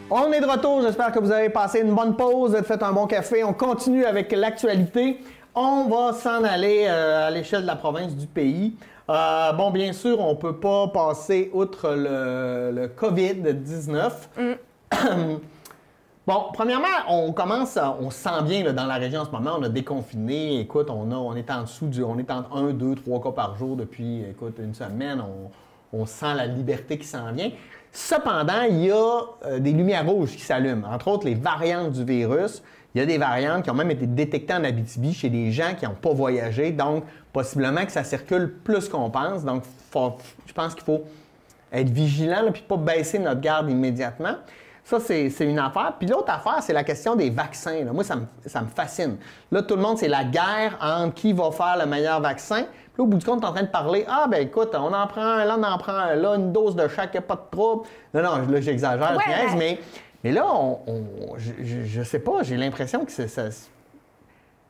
On est de retour, j'espère que vous avez passé une bonne pause, fait un bon café. On continue avec l'actualité. On va s'en aller à l'échelle de la province du pays. Bon, bien sûr, on ne peut pas passer outre le COVID-19. Bon, premièrement, on se sent bien là, dans la région en ce moment. On a déconfiné. Écoute, on est en dessous on est entre 1, 2, 3 cas par jour depuis, une semaine. On sent la liberté qui s'en vient. Cependant, il y a des lumières rouges qui s'allument. Entre autres, les variantes du virus. Il y a des variantes qui ont même été détectées en Abitibi chez des gens qui n'ont pas voyagé. Donc, possiblement que ça circule plus qu'on pense. Donc, je pense qu'il faut être vigilant et pas baisser notre garde immédiatement. Ça, c'est une affaire. Puis l'autre affaire, c'est la question des vaccins. Là. Moi, ça me fascine. Là, tout le monde, c'est la guerre entre qui va faire le meilleur vaccin. Puis là, au bout du compte, on est en train de parler. Ah, ben écoute, on en prend un, là, on en prend un, là, une dose de chaque, il n'y a pas de trouble. Non, là, j'exagère, ouais. mais là, je sais pas, j'ai l'impression que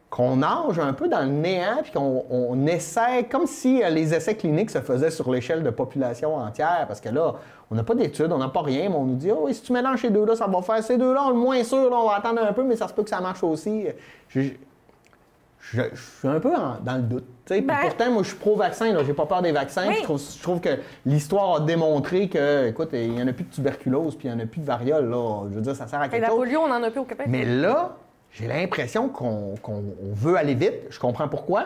qu'on nage un peu dans le néant, puis qu'on essaie, comme si les essais cliniques se faisaient sur l'échelle de population entière, parce que là, on n'a pas d'études, on n'a pas rien, mais on nous dit, oh oui, si tu mélanges ces deux-là, ça va faire. Ces deux-là, on est moins sûr, là, on va attendre un peu, mais ça se peut que ça marche aussi. Je suis un peu dans le doute. Pourtant, moi, je suis pro-vaccin, j'ai pas peur des vaccins. Oui. Je trouve que l'histoire a démontré que, écoute, il n'y en a plus de tuberculose, puis il n'y en a plus de variole, là. Je veux dire, ça sert à quelque chose. La polio, on n'en a plus au Québec. Mais là, j'ai l'impression qu'on veut aller vite. Je comprends pourquoi.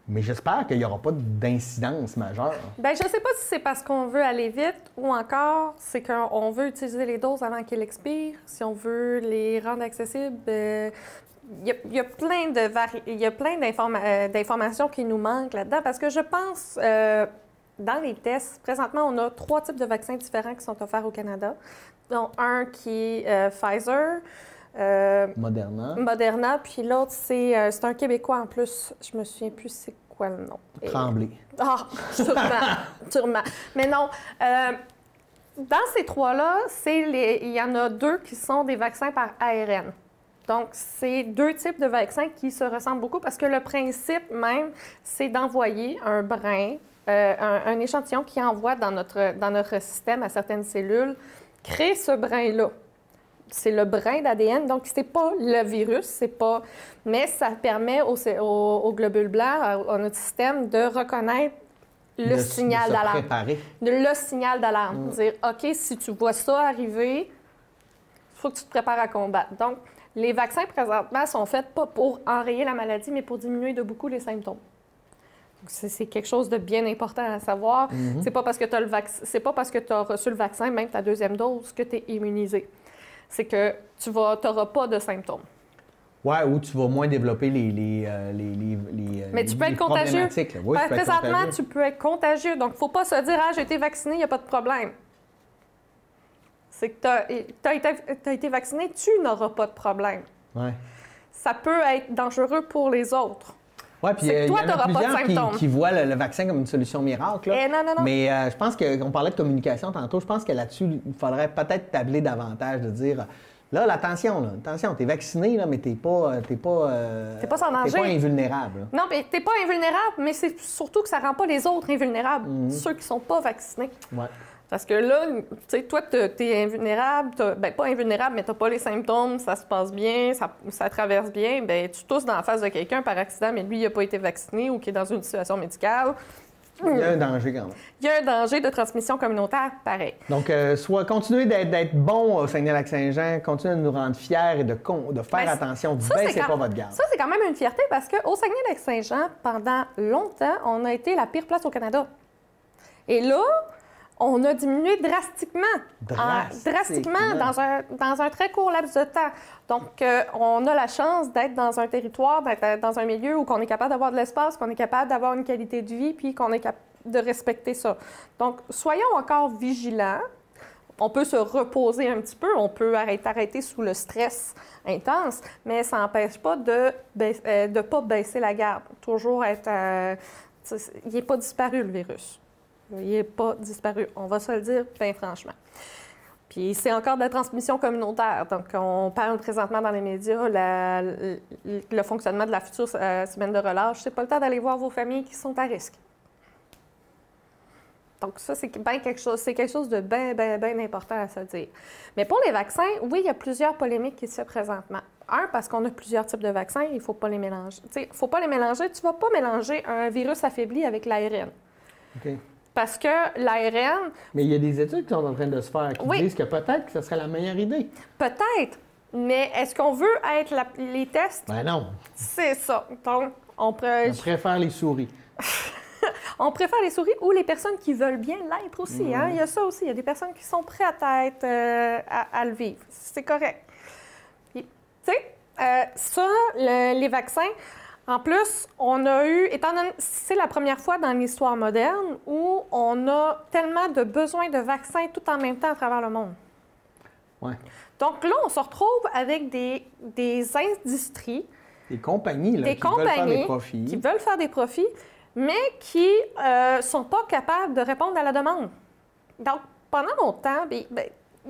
Mais j'espère qu'il n'y aura pas d'incidence majeure. Bien, je ne sais pas si c'est parce qu'on veut aller vite ou encore c'est qu'on veut utiliser les doses avant qu'elles expirent, si on veut les rendre accessibles. Il y a plein d'informations qui nous manquent là-dedans parce que je pense, dans les tests, présentement, on a 3 types de vaccins différents qui sont offerts au Canada. Donc, un qui est Pfizer, Moderna, puis l'autre, c'est un Québécois en plus. Je me souviens plus c'est quoi le nom. Tremblay. Ah, sûrement. Mais non. Dans ces 3-là, il y en a 2 qui sont des vaccins par ARN. Donc, c'est 2 types de vaccins qui se ressemblent beaucoup parce que le principe même, c'est d'envoyer un brin, un échantillon qui envoie dans notre système à certaines cellules, créer ce brin-là. C'est le brin d'ADN, donc c'est pas le virus, mais ça permet au globule blanc, à notre système, de reconnaître le signal d'alarme. Le signal d'alarme. Dire, OK, si tu vois ça arriver, faut que tu te prépares à combattre. Donc, les vaccins, présentement, sont faits pas pour enrayer la maladie, mais pour diminuer de beaucoup les symptômes. C'est quelque chose de bien important à savoir. C'est pas parce que tu as reçu le vaccin, même ta deuxième dose, que tu es immunisé. C'est que tu n'auras pas de symptômes. Oui, ou tu vas moins développer mais tu peux être contagieux. Oui, présentement, tu peux être contagieux. Donc, il ne faut pas se dire « Ah, j'ai été vacciné, il n'y a pas de problème ». C'est que tu as été vacciné, tu n'auras pas de problème. Ouais. Ça peut être dangereux pour les autres. Oui, puis il y en a plusieurs qui voient le vaccin comme une solution miracle. Là. Non. Mais je pense qu'on parlait de communication tantôt. Je pense que là-dessus, il faudrait peut-être tabler davantage, de dire là, attention, t'es vacciné, là, mais t'es pas sans danger. T'es pas invulnérable. Là. Non, mais t'es pas invulnérable, mais c'est surtout que ça rend pas les autres invulnérables, ceux qui sont pas vaccinés. Ouais. Parce que là, tu sais, toi, t'es invulnérable, pas invulnérable, mais t'as pas les symptômes, ça se passe bien, ça traverse bien, bien, tu tousses dans la face de quelqu'un par accident, mais lui, il n'a pas été vacciné ou qui est dans une situation médicale. Il y a un danger quand même. Il y a un danger de transmission communautaire, pareil. Donc, continuez d'être bon au Saguenay-Lac-Saint-Jean, continuez de nous rendre fiers et de faire attention, baissez pas votre garde. Ça, c'est quand même une fierté parce qu'au Saguenay-Lac-Saint-Jean, pendant longtemps, on a été la pire place au Canada. Et là, on a diminué drastiquement. Drastiquement dans un très court laps de temps. Donc, on a la chance d'être dans un territoire, d'être dans un milieu où on est capable d'avoir de l'espace, qu'on est capable d'avoir une qualité de vie, puis qu'on est capable de respecter ça. Donc, soyons encore vigilants. On peut se reposer un petit peu, on peut arrêter sous le stress intense, mais ça n'empêche pas de ne pas baisser la garde. Toujours être... il n'est pas disparu, le virus. Il n'est pas disparu, on va se le dire bien franchement. Puis c'est encore de la transmission communautaire. Donc, on parle présentement dans les médias le fonctionnement de la future semaine de relâche. C'est pas le temps d'aller voir vos familles qui sont à risque. Donc ça, c'est quelque chose de bien important à se dire. Mais pour les vaccins, oui, il y a plusieurs polémiques qui se font présentement. Un, parce qu'on a plusieurs types de vaccins, il ne faut pas les mélanger. Il ne faut pas les mélanger. Tu ne vas pas mélanger un virus affaibli avec l'ARN. OK. Parce que l'ARN... Mais il y a des études qui sont en train de se faire qui disent que peut-être que ce serait la meilleure idée. Peut-être. Mais est-ce qu'on veut être les tests? Ben non. C'est ça. Donc, on préfère les souris. On préfère les souris ou les personnes qui veulent bien l'être aussi. Hein? Il y a ça aussi. Il y a des personnes qui sont prêtes à être à le vivre. C'est correct. Tu sais, les vaccins... En plus, on a eu, c'est la première fois dans l'histoire moderne où on a tellement de besoins de vaccins tout en même temps à travers le monde. Ouais. Donc là, on se retrouve avec des industries, des compagnies, qui veulent faire des profits. Qui veulent faire des profits, mais qui ne sont pas capables de répondre à la demande. Donc, pendant longtemps, il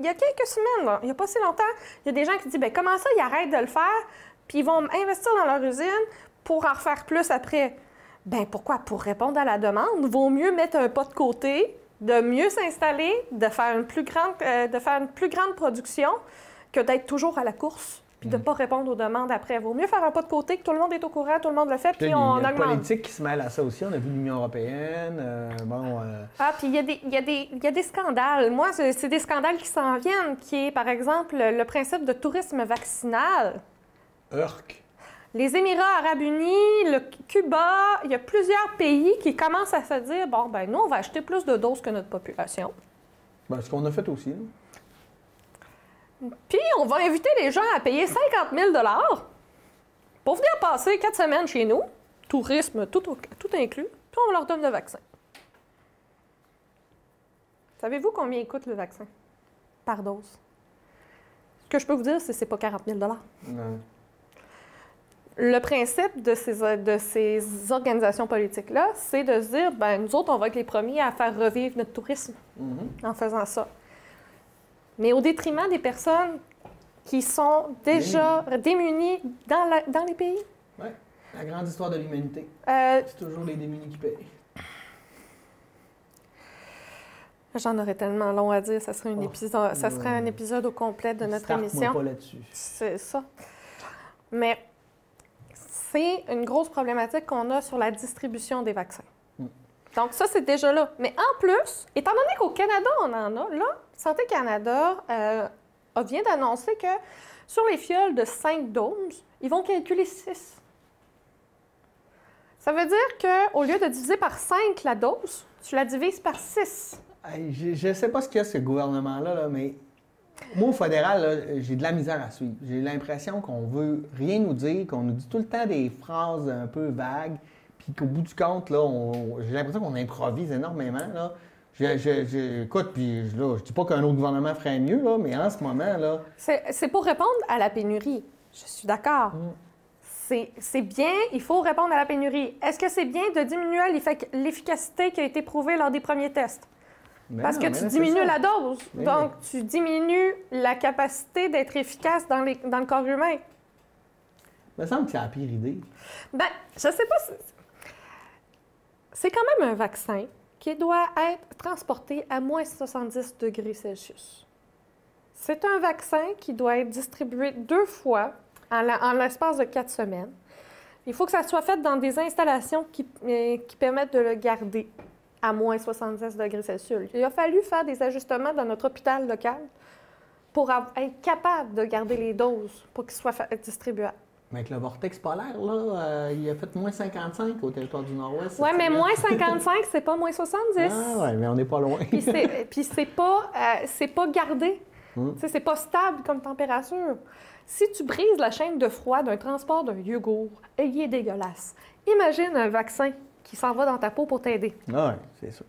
y a quelques semaines, là, il n'y a pas si longtemps, il y a des gens qui disent, comment ça, ils arrêtent de le faire, puis ils vont investir dans leur usine pour en refaire plus après. Pourquoi? Pour répondre à la demande. Vaut mieux mettre un pas de côté, de mieux s'installer, de faire une plus grande production que d'être toujours à la course puis de ne pas répondre aux demandes après. Vaut mieux faire un pas de côté, que tout le monde est au courant, tout le monde le fait, puis on augmente. Il y a la politique qui se mêle à ça aussi. On a vu l'Union européenne. Puis il y a des scandales. Moi, c'est des scandales qui s'en viennent, qui est, par exemple, le principe de tourisme vaccinal. Urk. Les Émirats arabes unis, le Cuba, il y a plusieurs pays qui commencent à se dire, nous, on va acheter plus de doses que notre population. Ce qu'on a fait aussi. Puis, on va inviter les gens à payer 50 000 pour venir passer 4 semaines chez nous, tourisme tout inclus, puis on leur donne le vaccin. Savez-vous combien coûte le vaccin par dose? Ce que je peux vous dire, c'est que ce n'est pas 40 000 Non. Le principe de ces organisations politiques-là, c'est de se dire, nous autres, on va être les premiers à faire revivre notre tourisme en faisant ça. Mais au détriment des personnes qui sont déjà démunies dans les pays. Oui, la grande histoire de l'humanité. C'est toujours les démunis qui payent. J'en aurais tellement long à dire, ça serait un épisode au complet de notre émission. Pas là-dessus. C'est ça. Mais c'est une grosse problématique qu'on a sur la distribution des vaccins. Donc ça, c'est déjà là. Mais en plus, étant donné qu'au Canada, on en a, là, Santé Canada vient d'annoncer que sur les fioles de 5 doses, ils vont calculer 6. Ça veut dire qu'au lieu de diviser par 5 la dose, tu la divises par 6. Hey, je ne sais pas ce qu'il y a, ce gouvernement-là, là, mais moi, au fédéral, là, j'ai de la misère à suivre. J'ai l'impression qu'on veut rien nous dire, qu'on nous dit tout le temps des phrases un peu vagues, puis qu'au bout du compte, là, j'ai l'impression qu'on improvise énormément. Là. Écoute, puis là, je dis pas qu'un autre gouvernement ferait mieux, là, mais en ce moment, là... C'est pour répondre à la pénurie. Je suis d'accord. C'est bien, il faut répondre à la pénurie. Est-ce que c'est bien de diminuer l'efficacité qui a été prouvée lors des premiers tests? Parce que tu diminues la dose. Donc, tu diminues la capacité d'être efficace dans le corps humain. Il me semble que c'est la pire idée. Bien, je sais pas. C'est quand même un vaccin qui doit être transporté à moins 70 degrés Celsius. C'est un vaccin qui doit être distribué 2 fois en l'espace de 4 semaines. Il faut que ça soit fait dans des installations qui permettent de le garder à moins 70 degrés Celsius. Il a fallu faire des ajustements dans notre hôpital local pour être capable de garder les doses pour qu'ils soient distribuables. Mais avec le vortex polaire, là, il a fait moins 55 au territoire du Nord-Ouest. Oui, mais moins 55, c'est pas moins 70. Ah oui, mais on n'est pas loin. Puis c'est pas gardé. C'est pas stable comme température. Si tu brises la chaîne de froid d'un transport d'un yogourt, il est dégueulasse. Imagine un vaccin qui s'en va dans ta peau pour t'aider. Ah oui, c'est sûr.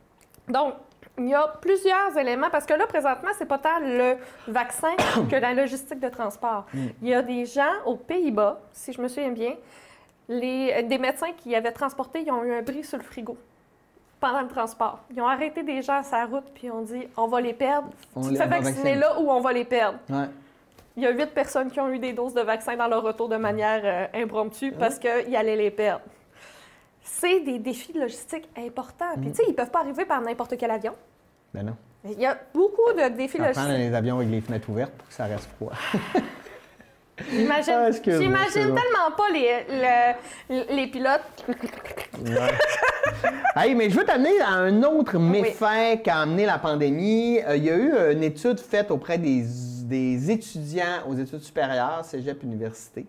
Donc, il y a plusieurs éléments, parce que là, présentement, c'est pas tant le vaccin que la logistique de transport. Il y a des gens aux Pays-Bas, si je me souviens bien, des médecins qui avaient transporté, ils ont eu un bris sur le frigo pendant le transport. Ils ont arrêté des gens à sa route, puis on dit « on va les perdre. Tu te fais vacciner là ou on va les perdre. Ouais. » Il y a 8 personnes qui ont eu des doses de vaccin dans leur retour de manière impromptue parce qu'ils allaient les perdre. C'est des défis logistiques importants. Puis, tu sais, ils ne peuvent pas arriver par n'importe quel avion. Ben non. Il y a beaucoup de défis logistiques. Prendre les avions avec les fenêtres ouvertes pour que ça reste froid. J'imagine tellement pas les pilotes. Hey, mais je veux t'amener à un autre méfait qu'a amené la pandémie. Il y a eu une étude faite auprès des étudiants aux études supérieures, cégep, université,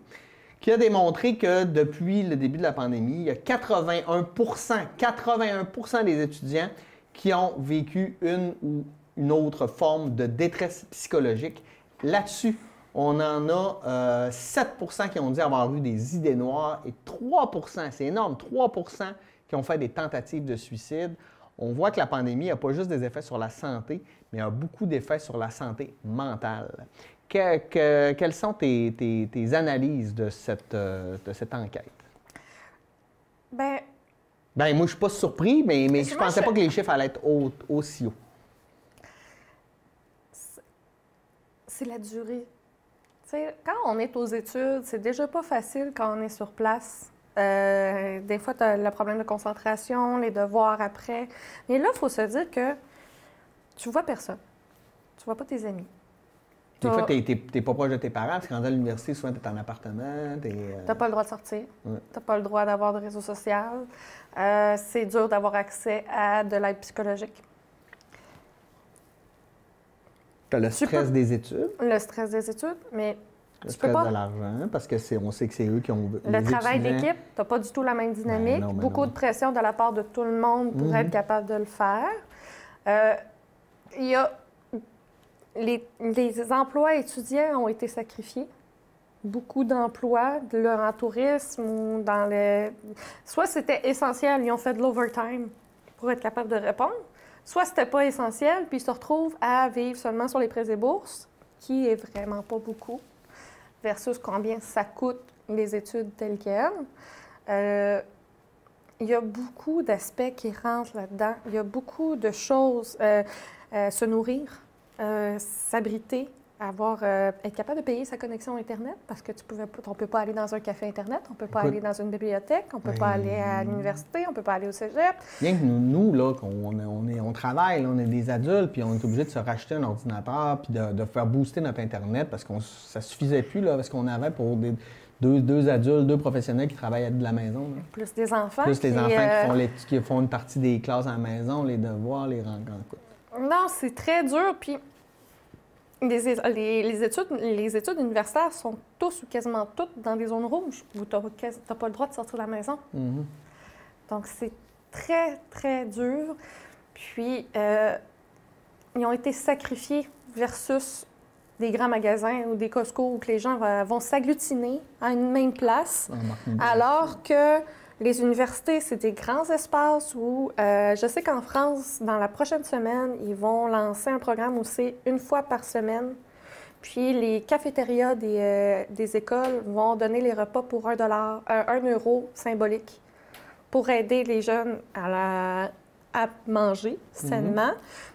qui a démontré que depuis le début de la pandémie, il y a 81 des étudiants qui ont vécu une ou une autre forme de détresse psychologique. Là-dessus, on en a 7 qui ont dit avoir eu des idées noires et 3 c'est énorme, 3 qui ont fait des tentatives de suicide. On voit que la pandémie n'a pas juste des effets sur la santé, mais a beaucoup d'effets sur la santé mentale. Quelles sont tes analyses de cette enquête? Ben moi, je ne suis pas surpris, mais je ne pensais pas que les chiffres allaient être aussi hauts. C'est la durée. T'sais, quand on est aux études, c'est déjà pas facile quand on est sur place. Des fois, tu as le problème de concentration, les devoirs après. Mais là, il faut se dire que tu vois personne. Tu vois pas tes amis. Des fois, tu n'es pas proche de tes parents, parce que quand tu es à l'université, souvent, tu es en appartement. Tu n'as pas le droit de sortir. Tu n'as pas le droit d'avoir de réseau social. C'est dur d'avoir accès à de l'aide psychologique. Tu as le stress des études. Le stress des études, mais le stress de l'argent, parce qu'on sait que c'est eux qui ont... Le travail d'équipe, tu n'as pas du tout la même dynamique. Beaucoup de pression de la part de tout le monde pour être capable de le faire. Il y a... Les emplois étudiants ont été sacrifiés. Beaucoup d'emplois, en tourisme ou dans les... Soit c'était essentiel, ils ont fait de l'overtime pour être capable de répondre, soit c'était pas essentiel, puis ils se retrouvent à vivre seulement sur les prêts et bourses, qui est vraiment pas beaucoup, versus combien ça coûte les études telles quelles. Il y a beaucoup d'aspects qui rentrent là-dedans. Il y a beaucoup de choses. Se nourrir. S'abriter, être capable de payer sa connexion Internet, parce que on ne peut pas aller dans un café Internet, on ne peut pas aller dans une bibliothèque, on ne peut pas aller à l'université, on ne peut pas aller au cégep. Bien que nous là, on travaille, là, on est des adultes, puis on est obligé de se racheter un ordinateur, puis de faire booster notre Internet, parce que ça ne suffisait plus, là, parce qu'on avait pour deux adultes, 2 professionnels qui travaillent de la maison. Là. Plus des enfants. Plus les enfants qui font une partie des classes à la maison, les devoirs, les rencontres. Non, c'est très dur. Puis Les études universitaires sont tous ou quasiment toutes dans des zones rouges où tu n'as pas le droit de sortir de la maison. Mhm. Donc, c'est très, très dur. Puis, ils ont été sacrifiés versus des grands magasins ou des Costco où que les gens vont s'agglutiner à une même place, alors que les universités, c'est des grands espaces où, je sais qu'en France, dans la prochaine semaine, ils vont lancer un programme où c'est une fois par semaine. Puis les cafétérias des écoles vont donner les repas pour €1 symbolique pour aider les jeunes à manger sainement.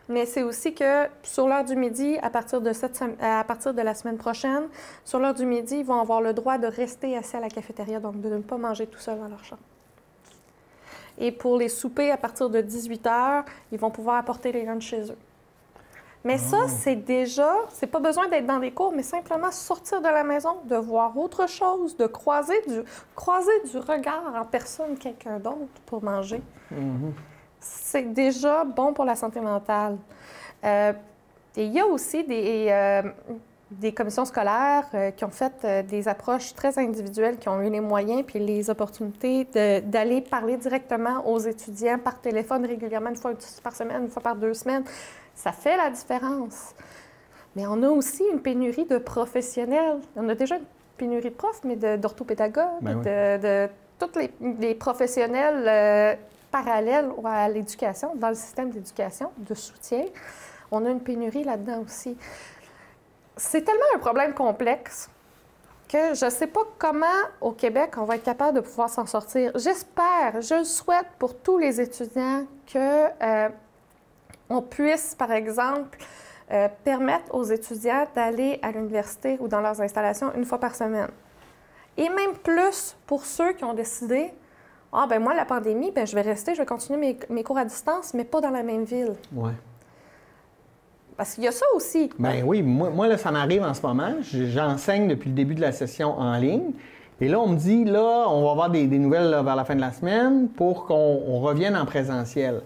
Mais c'est aussi que sur l'heure du midi, à partir de la semaine prochaine, sur l'heure du midi, ils vont avoir le droit de rester assis à la cafétéria, donc de ne pas manger tout seul dans leur chambre. Et pour les soupers, à partir de 18 h, ils vont pouvoir apporter les lunchs chez eux. Mais ça, c'est pas besoin d'être dans des cours, mais simplement sortir de la maison, de voir autre chose, de croiser du regard en personne quelqu'un d'autre pour manger. C'est déjà bon pour la santé mentale. Et il y a aussi des commissions scolaires qui ont fait des approches très individuelles, qui ont eu les moyens puis les opportunités d'aller parler directement aux étudiants par téléphone régulièrement, une fois par semaine, une fois par 2 semaines. Ça fait la différence. Mais on a aussi une pénurie de professionnels. On a déjà une pénurie de profs, mais d'orthopédagogues, de tous les professionnels parallèles à l'éducation, dans le système d'éducation, de soutien. On a une pénurie là-dedans aussi. C'est tellement un problème complexe que je ne sais pas comment, au Québec, on va être capable de pouvoir s'en sortir. J'espère, je le souhaite pour tous les étudiants que on puisse, par exemple, permettre aux étudiants d'aller à l'université ou dans leurs installations une fois par semaine. Et même plus pour ceux qui ont décidé, moi, la pandémie, je vais continuer mes cours à distance, mais pas dans la même ville. Oui. Parce qu'il y a ça aussi. Bien oui, moi là, ça m'arrive en ce moment. J'enseigne depuis le début de la session en ligne. Et là, on me dit, là, on va avoir des nouvelles là, vers la fin de la semaine pour qu'on revienne en présentiel.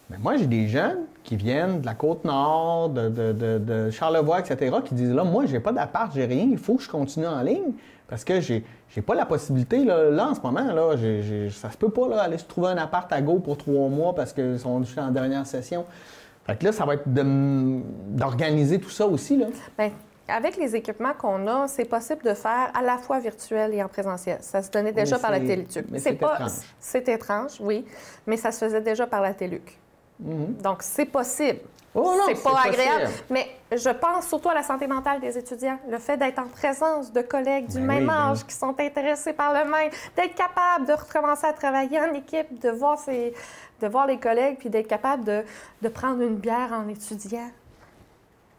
Mais moi, j'ai des jeunes qui viennent de la Côte-Nord, de Charlevoix, etc., qui disent, là, moi, j'ai pas d'appart, j'ai rien, il faut que je continue en ligne parce que j'ai pas la possibilité, là en ce moment, là, ça se peut pas, là, aller se trouver un appart à go pour 3 mois parce qu'ils sont juste en dernière session. Fait que là, ça va être d'organiser tout ça aussi, là. Bien, avec les équipements qu'on a, c'est possible de faire à la fois virtuel et en présentiel. Ça se donnait déjà par la TÉLUQ. Mais c'est étrange. C'est étrange, oui, mais ça se faisait déjà par la TÉLUQ. Donc, c'est possible. Oh non, c'est pas agréable. Possible. Mais je pense surtout à la santé mentale des étudiants. Le fait d'être en présence de collègues du même âge qui sont intéressés par le même, d'être capable de recommencer à travailler en équipe, de voir les collègues, puis d'être capable de prendre une bière en étudiant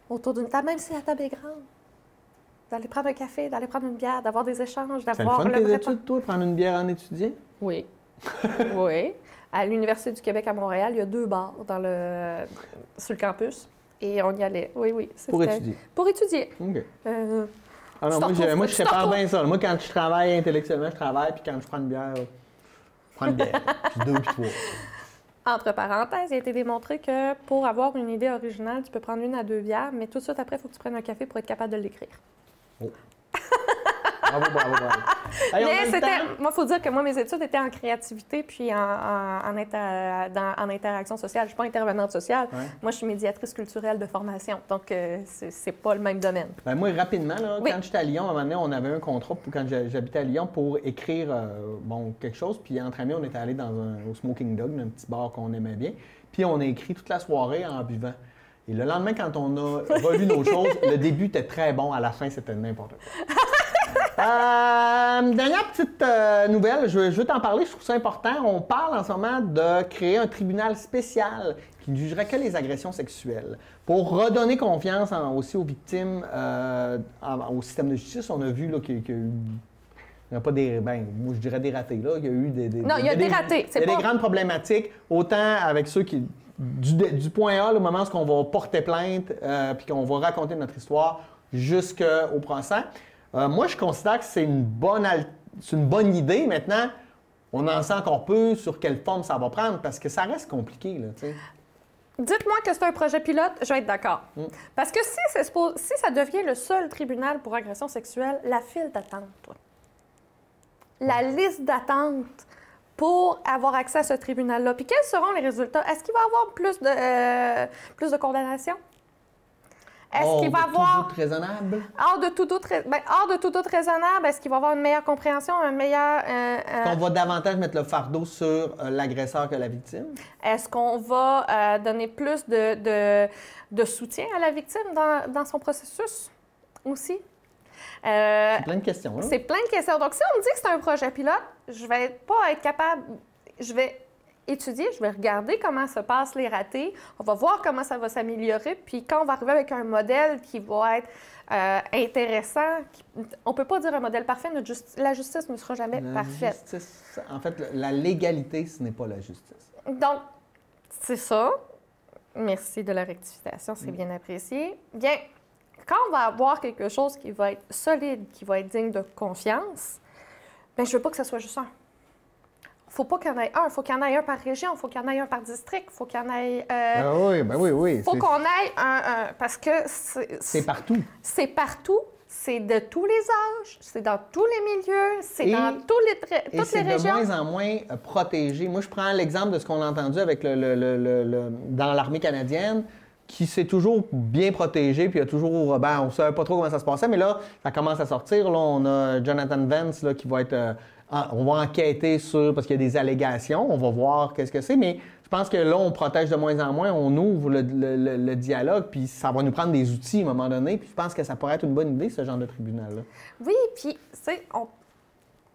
autour d'une table, même si la table est grande. D'aller prendre un café, d'aller prendre une bière, d'avoir des échanges, d'avoir... C'est le fun tes études, toi, prendre une bière en étudiant? Oui. Oui. À l'Université du Québec à Montréal, il y a 2 bars sur le campus. Et on y allait. Oui. Pour étudier? Pour étudier. OK. Moi, je sépare bien ça. Moi, quand je travaille intellectuellement, je travaille. Puis quand je prends une bière, je prends une bière. Puis 2 puis 3. Entre parenthèses, il a été démontré que pour avoir une idée originale, tu peux prendre 1 à 2 bières, mais tout de suite après, il faut que tu prennes un café pour être capable de l'écrire. Oh. Bravo. Hey, moi, il faut dire que mes études étaient en créativité puis en interaction sociale. Je ne suis pas intervenante sociale. Ouais. Moi, je suis médiatrice culturelle de formation. Donc, c'est pas le même domaine. Bien, moi, rapidement, là, quand j'étais à Lyon, à un moment donné, on avait un contrat quand j'habitais à Lyon pour écrire quelque chose. Puis, entre amis, on était allés au Smoking Dog, un petit bar qu'on aimait bien. Puis, on a écrit toute la soirée en buvant. Et le lendemain, quand on a revu nos choses, le début était très bon. À la fin, c'était n'importe quoi. Dernière petite nouvelle, je veux t'en parler, je trouve ça important. On parle en ce moment de créer un tribunal spécial qui ne jugerait que les agressions sexuelles. Pour redonner confiance aussi aux victimes au système de justice, on a vu là, qu'il y a eu... Il n'y a pas moi je dirais des ratés, là. Il y a eu Non, il y a des ratés. Il y a des grandes problématiques, autant avec ceux qui... Du point A, le moment où on va porter plainte puis qu'on va raconter notre histoire jusqu'au procès. Moi, je considère que c'est une bonne idée. Maintenant, on en sait encore peu sur quelle forme ça va prendre parce que ça reste compliqué, là, tu sais. Dites-moi que c'est un projet pilote, je vais être d'accord. Parce que si ça devient le seul tribunal pour agression sexuelle, la file d'attente, toi. La liste d'attente pour avoir accès à ce tribunal-là. Puis quels seront les résultats? Est-ce qu'il va y avoir plus de condamnations? Est-ce qu'il va y avoir... Hors de tout doute raisonnable? Hors de tout doute raisonnable, est-ce qu'il va y avoir une meilleure compréhension, un meilleur... Est-ce qu'on va davantage mettre le fardeau sur l'agresseur que la victime? Est-ce qu'on va donner plus de soutien à la victime dans son processus aussi? C'est plein de questions. Là. C'est plein de questions. Donc, si on me dit que c'est un projet pilote, je vais pas être capable... Je vais étudier, je vais regarder comment se passent les ratés, on va voir comment ça va s'améliorer, puis quand on va arriver avec un modèle qui va être intéressant, on ne peut pas dire un modèle parfait, la justice ne sera jamais parfaite. Justice, en fait, la légalité, ce n'est pas la justice. Donc, c'est ça. Merci de la rectification, c'est bien apprécié. Bien, quand on va avoir quelque chose qui va être solide, qui va être digne de confiance, bien, je ne veux pas que ce soit juste un. Il ne faut pas qu'il y en ait un. Il faut qu'il y en ait un par région, il faut qu'il y en ait un par district, il faut qu'il y en ait... oui. Il faut qu'on ait un... Parce que... C'est partout. C'est partout. C'est de tous les âges, c'est dans tous les milieux, c'est dans toutes les régions. C'est de moins en moins protégé. Moi, je prends l'exemple de ce qu'on a entendu avec dans l'armée canadienne, qui s'est toujours bien protégé, puis il y a toujours... on ne savait pas trop comment ça se passait, mais là, ça commence à sortir. Là, on a Jonathan Vance là, qui va être... on va enquêter sur... Parce qu'il y a des allégations, on va voir qu'est-ce que c'est, mais je pense que là, on protège de moins en moins, on ouvre le dialogue, puis ça va nous prendre des outils à un moment donné, puis je pense que ça pourrait être une bonne idée, ce genre de tribunal-là. Oui, puis, tu sais,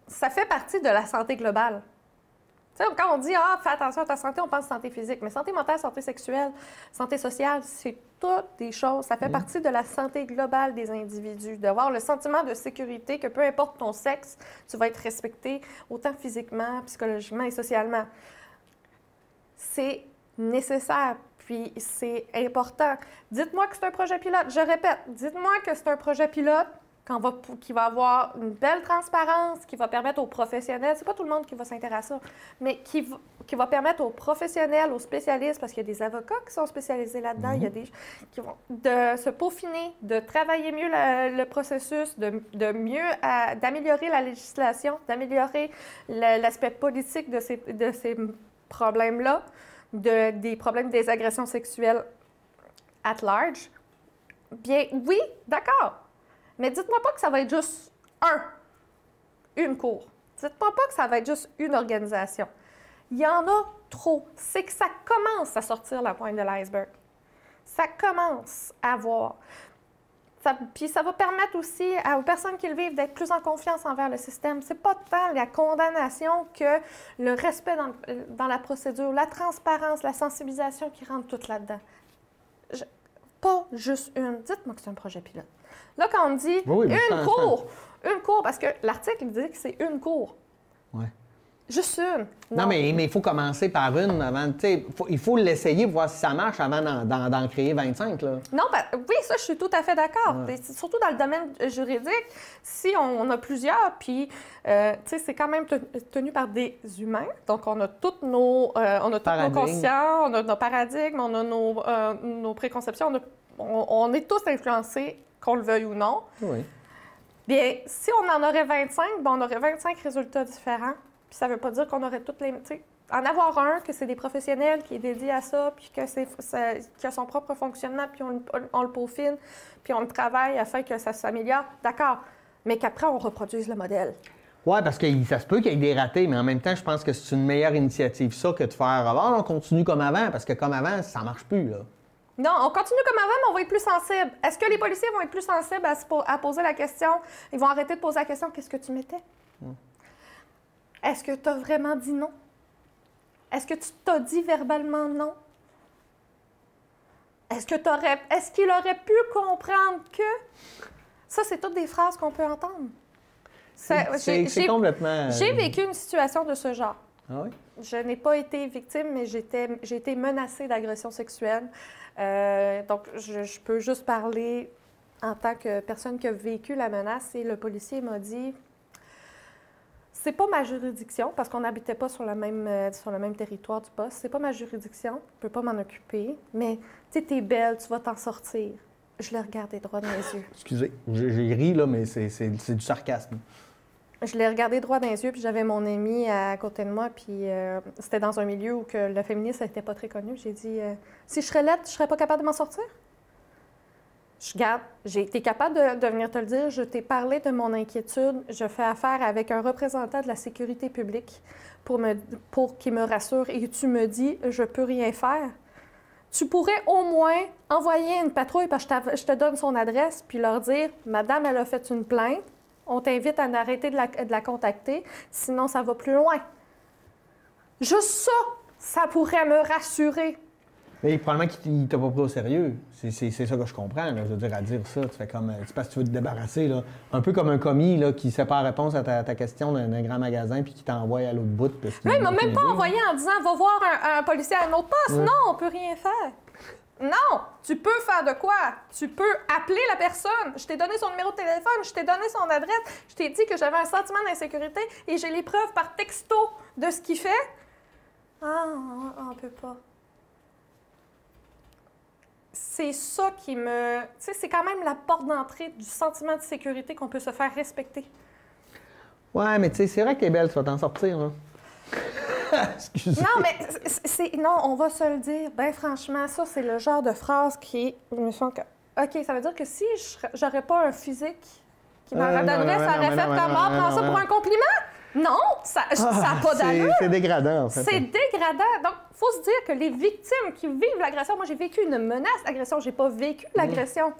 ça fait partie de la santé globale. Tu sais, quand on dit « Ah, fais attention à ta santé », on pense santé physique, mais santé mentale, santé sexuelle, santé sociale, c'est toutes des choses. Ça fait partie de la santé globale des individus, d'avoir le sentiment de sécurité que peu importe ton sexe, tu vas être respecté autant physiquement, psychologiquement et socialement. C'est nécessaire, puis c'est important. Dites-moi que c'est un projet pilote. Je répète, dites-moi que c'est un projet pilote qui va avoir une belle transparence, qui va permettre aux professionnels, c'est pas tout le monde qui va s'intéresser à ça, mais qui va permettre aux professionnels, aux spécialistes, parce qu'il y a des avocats qui sont spécialisés là-dedans, il y a des qui vont de se peaufiner, de travailler mieux le processus, d'améliorer la législation, d'améliorer l'aspect politique de ces problèmes-là, des problèmes des agressions sexuelles at large. Bien, oui, d'accord. Mais dites-moi pas que ça va être juste une cour. Dites-moi pas que ça va être juste une organisation. Il y en a trop. C'est que ça commence à sortir la pointe de l'iceberg. Ça commence à voir. Puis ça va permettre aussi aux personnes qui le vivent d'être plus en confiance envers le système. C'est pas tant la condamnation que le respect dans la procédure, la transparence, la sensibilisation qui rentre tout là-dedans. Pas juste une. Dites-moi que c'est un projet pilote. Là, quand on dit une cour, parce que l'article dit que c'est une cour. Ouais. Juste une. Non, mais il faut commencer par une avant. Il faut l'essayer, voir si ça marche avant d'en créer 25. Là. Non, oui, ça, je suis tout à fait d'accord. Ouais. Surtout dans le domaine juridique, si on a plusieurs, puis, c'est quand même tenu par des humains. Donc, on a toutes nos consciences, on a nos paradigmes, on a nos préconceptions. On est tous influencés, qu'on le veuille ou non. Oui. Bien, si on en aurait 25, on aurait 25 résultats différents. Puis ça ne veut pas dire qu'on aurait toutes les... En avoir un, que c'est des professionnels qui est dédié à ça, puis qui a son propre fonctionnement, puis on le peaufine, puis on le travaille afin que ça s'améliore, d'accord. Mais qu'après, on reproduise le modèle. Oui, parce que ça se peut qu'il y ait des ratés, mais en même temps, je pense que c'est une meilleure initiative, ça, que de faire on continue comme avant, parce que comme avant, ça ne marche plus, là. Non, on continue comme avant, mais on va être plus sensible. Est-ce que les policiers vont être plus sensibles à poser la question? Ils vont arrêter de poser la question, qu'est-ce que tu mettais? Est-ce que tu as vraiment dit non? Est-ce que tu t'as dit verbalement non? Est-ce qu'il aurait pu comprendre que... Ça, c'est toutes des phrases qu'on peut entendre. C'est complètement... J'ai vécu une situation de ce genre. Ah oui? Je n'ai pas été victime, mais j'ai été menacée d'agression sexuelle. Donc, je peux juste parler en tant que personne qui a vécu la menace. Et le policier m'a dit, c'est pas ma juridiction, parce qu'on n'habitait pas sur le même territoire du poste. C'est pas ma juridiction, je peux pas m'en occuper. Mais, tu sais, t'es belle, tu vas t'en sortir. Je l'ai regardé droit dans les yeux. Excusez, j'ai ri, là, mais c'est du sarcasme. Je l'ai regardé droit dans les yeux, puis j'avais mon ami à côté de moi, puis c'était dans un milieu où que le féminisme n'était pas très connu. J'ai dit, si je serais laide, je serais pas capable de m'en sortir? J'ai été capable de venir te le dire. Je t'ai parlé de mon inquiétude. Je fais affaire avec un représentant de la sécurité publique pour qu'il me rassure. Et tu me dis, je peux rien faire. Tu pourrais au moins envoyer une patrouille, parce que je te donne son adresse, puis leur dire, madame, elle a fait une plainte. On t'invite à arrêter de la contacter, sinon ça va plus loin. Juste ça pourrait me rassurer. Mais probablement qu'il t'a pas pris au sérieux. C'est ça que je comprends. Là. Je veux dire, à dire ça, tu fais comme. C'est parce que tu veux te débarrasser. Là. Un peu comme un commis là, qui sait pas la réponse à ta question d'un grand magasin puis qui t'envoie à l'autre bout. Là, il m'a même pas envoyé en disant va voir un policier à un autre poste. Ouais. Non, on peut rien faire. Non, tu peux faire de quoi? Tu peux appeler la personne. Je t'ai donné son numéro de téléphone, je t'ai donné son adresse, je t'ai dit que j'avais un sentiment d'insécurité et j'ai les preuves par texto de ce qu'il fait. Ah, on peut pas. C'est ça qui me... Tu sais, c'est quand même la porte d'entrée du sentiment de sécurité qu'on peut se faire respecter. Ouais, mais tu sais, c'est vrai que t'es belle, tu vas t'en sortir, là. Excusez. Non, mais non, on va se le dire. Ben franchement, ça, c'est le genre de phrase qui me semble que... OK, ça veut dire que si j'aurais pas un physique qui m'en redonnerait, ça aurait fait comme « prends ça pour un compliment? » Non, ça n'a pas d'allure. C'est dégradant, en fait. C'est dégradant. Donc, il faut se dire que les victimes qui vivent l'agression... Moi, j'ai vécu une menace d'agression. J'ai pas vécu l'agression.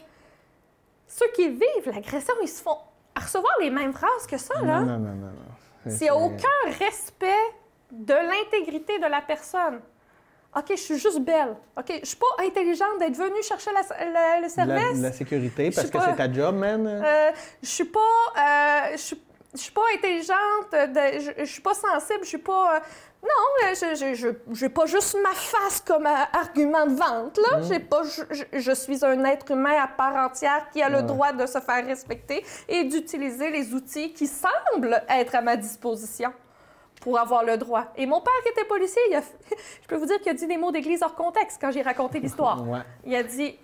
Ceux qui vivent l'agression, ils se font recevoir les mêmes phrases que ça, là. Non. S'il n'y a aucun respect de l'intégrité de la personne. OK, je suis juste belle. OK, je suis pas intelligente d'être venue chercher le service. La sécurité, parce que c'est ta job, man. Je suis pas... Je suis pas intelligente, je suis pas sensible, je suis pas... non, j'ai pas juste ma face comme argument de vente, là. Je suis un être humain à part entière qui a le droit de se faire respecter et d'utiliser les outils qui semblent être à ma disposition pour avoir le droit. Et mon père, qui était policier, je peux vous dire qu'il a dit des mots d'église hors contexte quand j'ai raconté l'histoire. Ouais. Il a dit...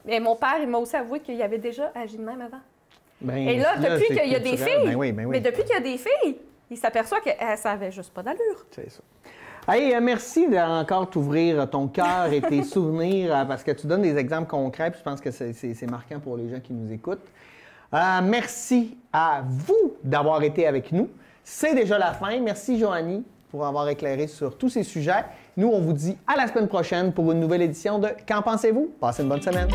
Et mon père, il m'a aussi avoué qu'il avait déjà agi de même avant. Ben, et là, depuis qu'il y a des filles, ben oui. mais depuis qu'il y a des filles, il s'aperçoit que ça avait juste pas d'allure. C'est ça. Hey, merci d'encore t'ouvrir ton cœur et tes souvenirs, parce que tu donnes des exemples concrets, puis je pense que c'est marquant pour les gens qui nous écoutent. Merci à vous d'avoir été avec nous. C'est déjà la fin. Merci, Joanie, pour avoir éclairé sur tous ces sujets. Nous, on vous dit à la semaine prochaine pour une nouvelle édition de Qu'en pensez-vous? Passez une bonne semaine.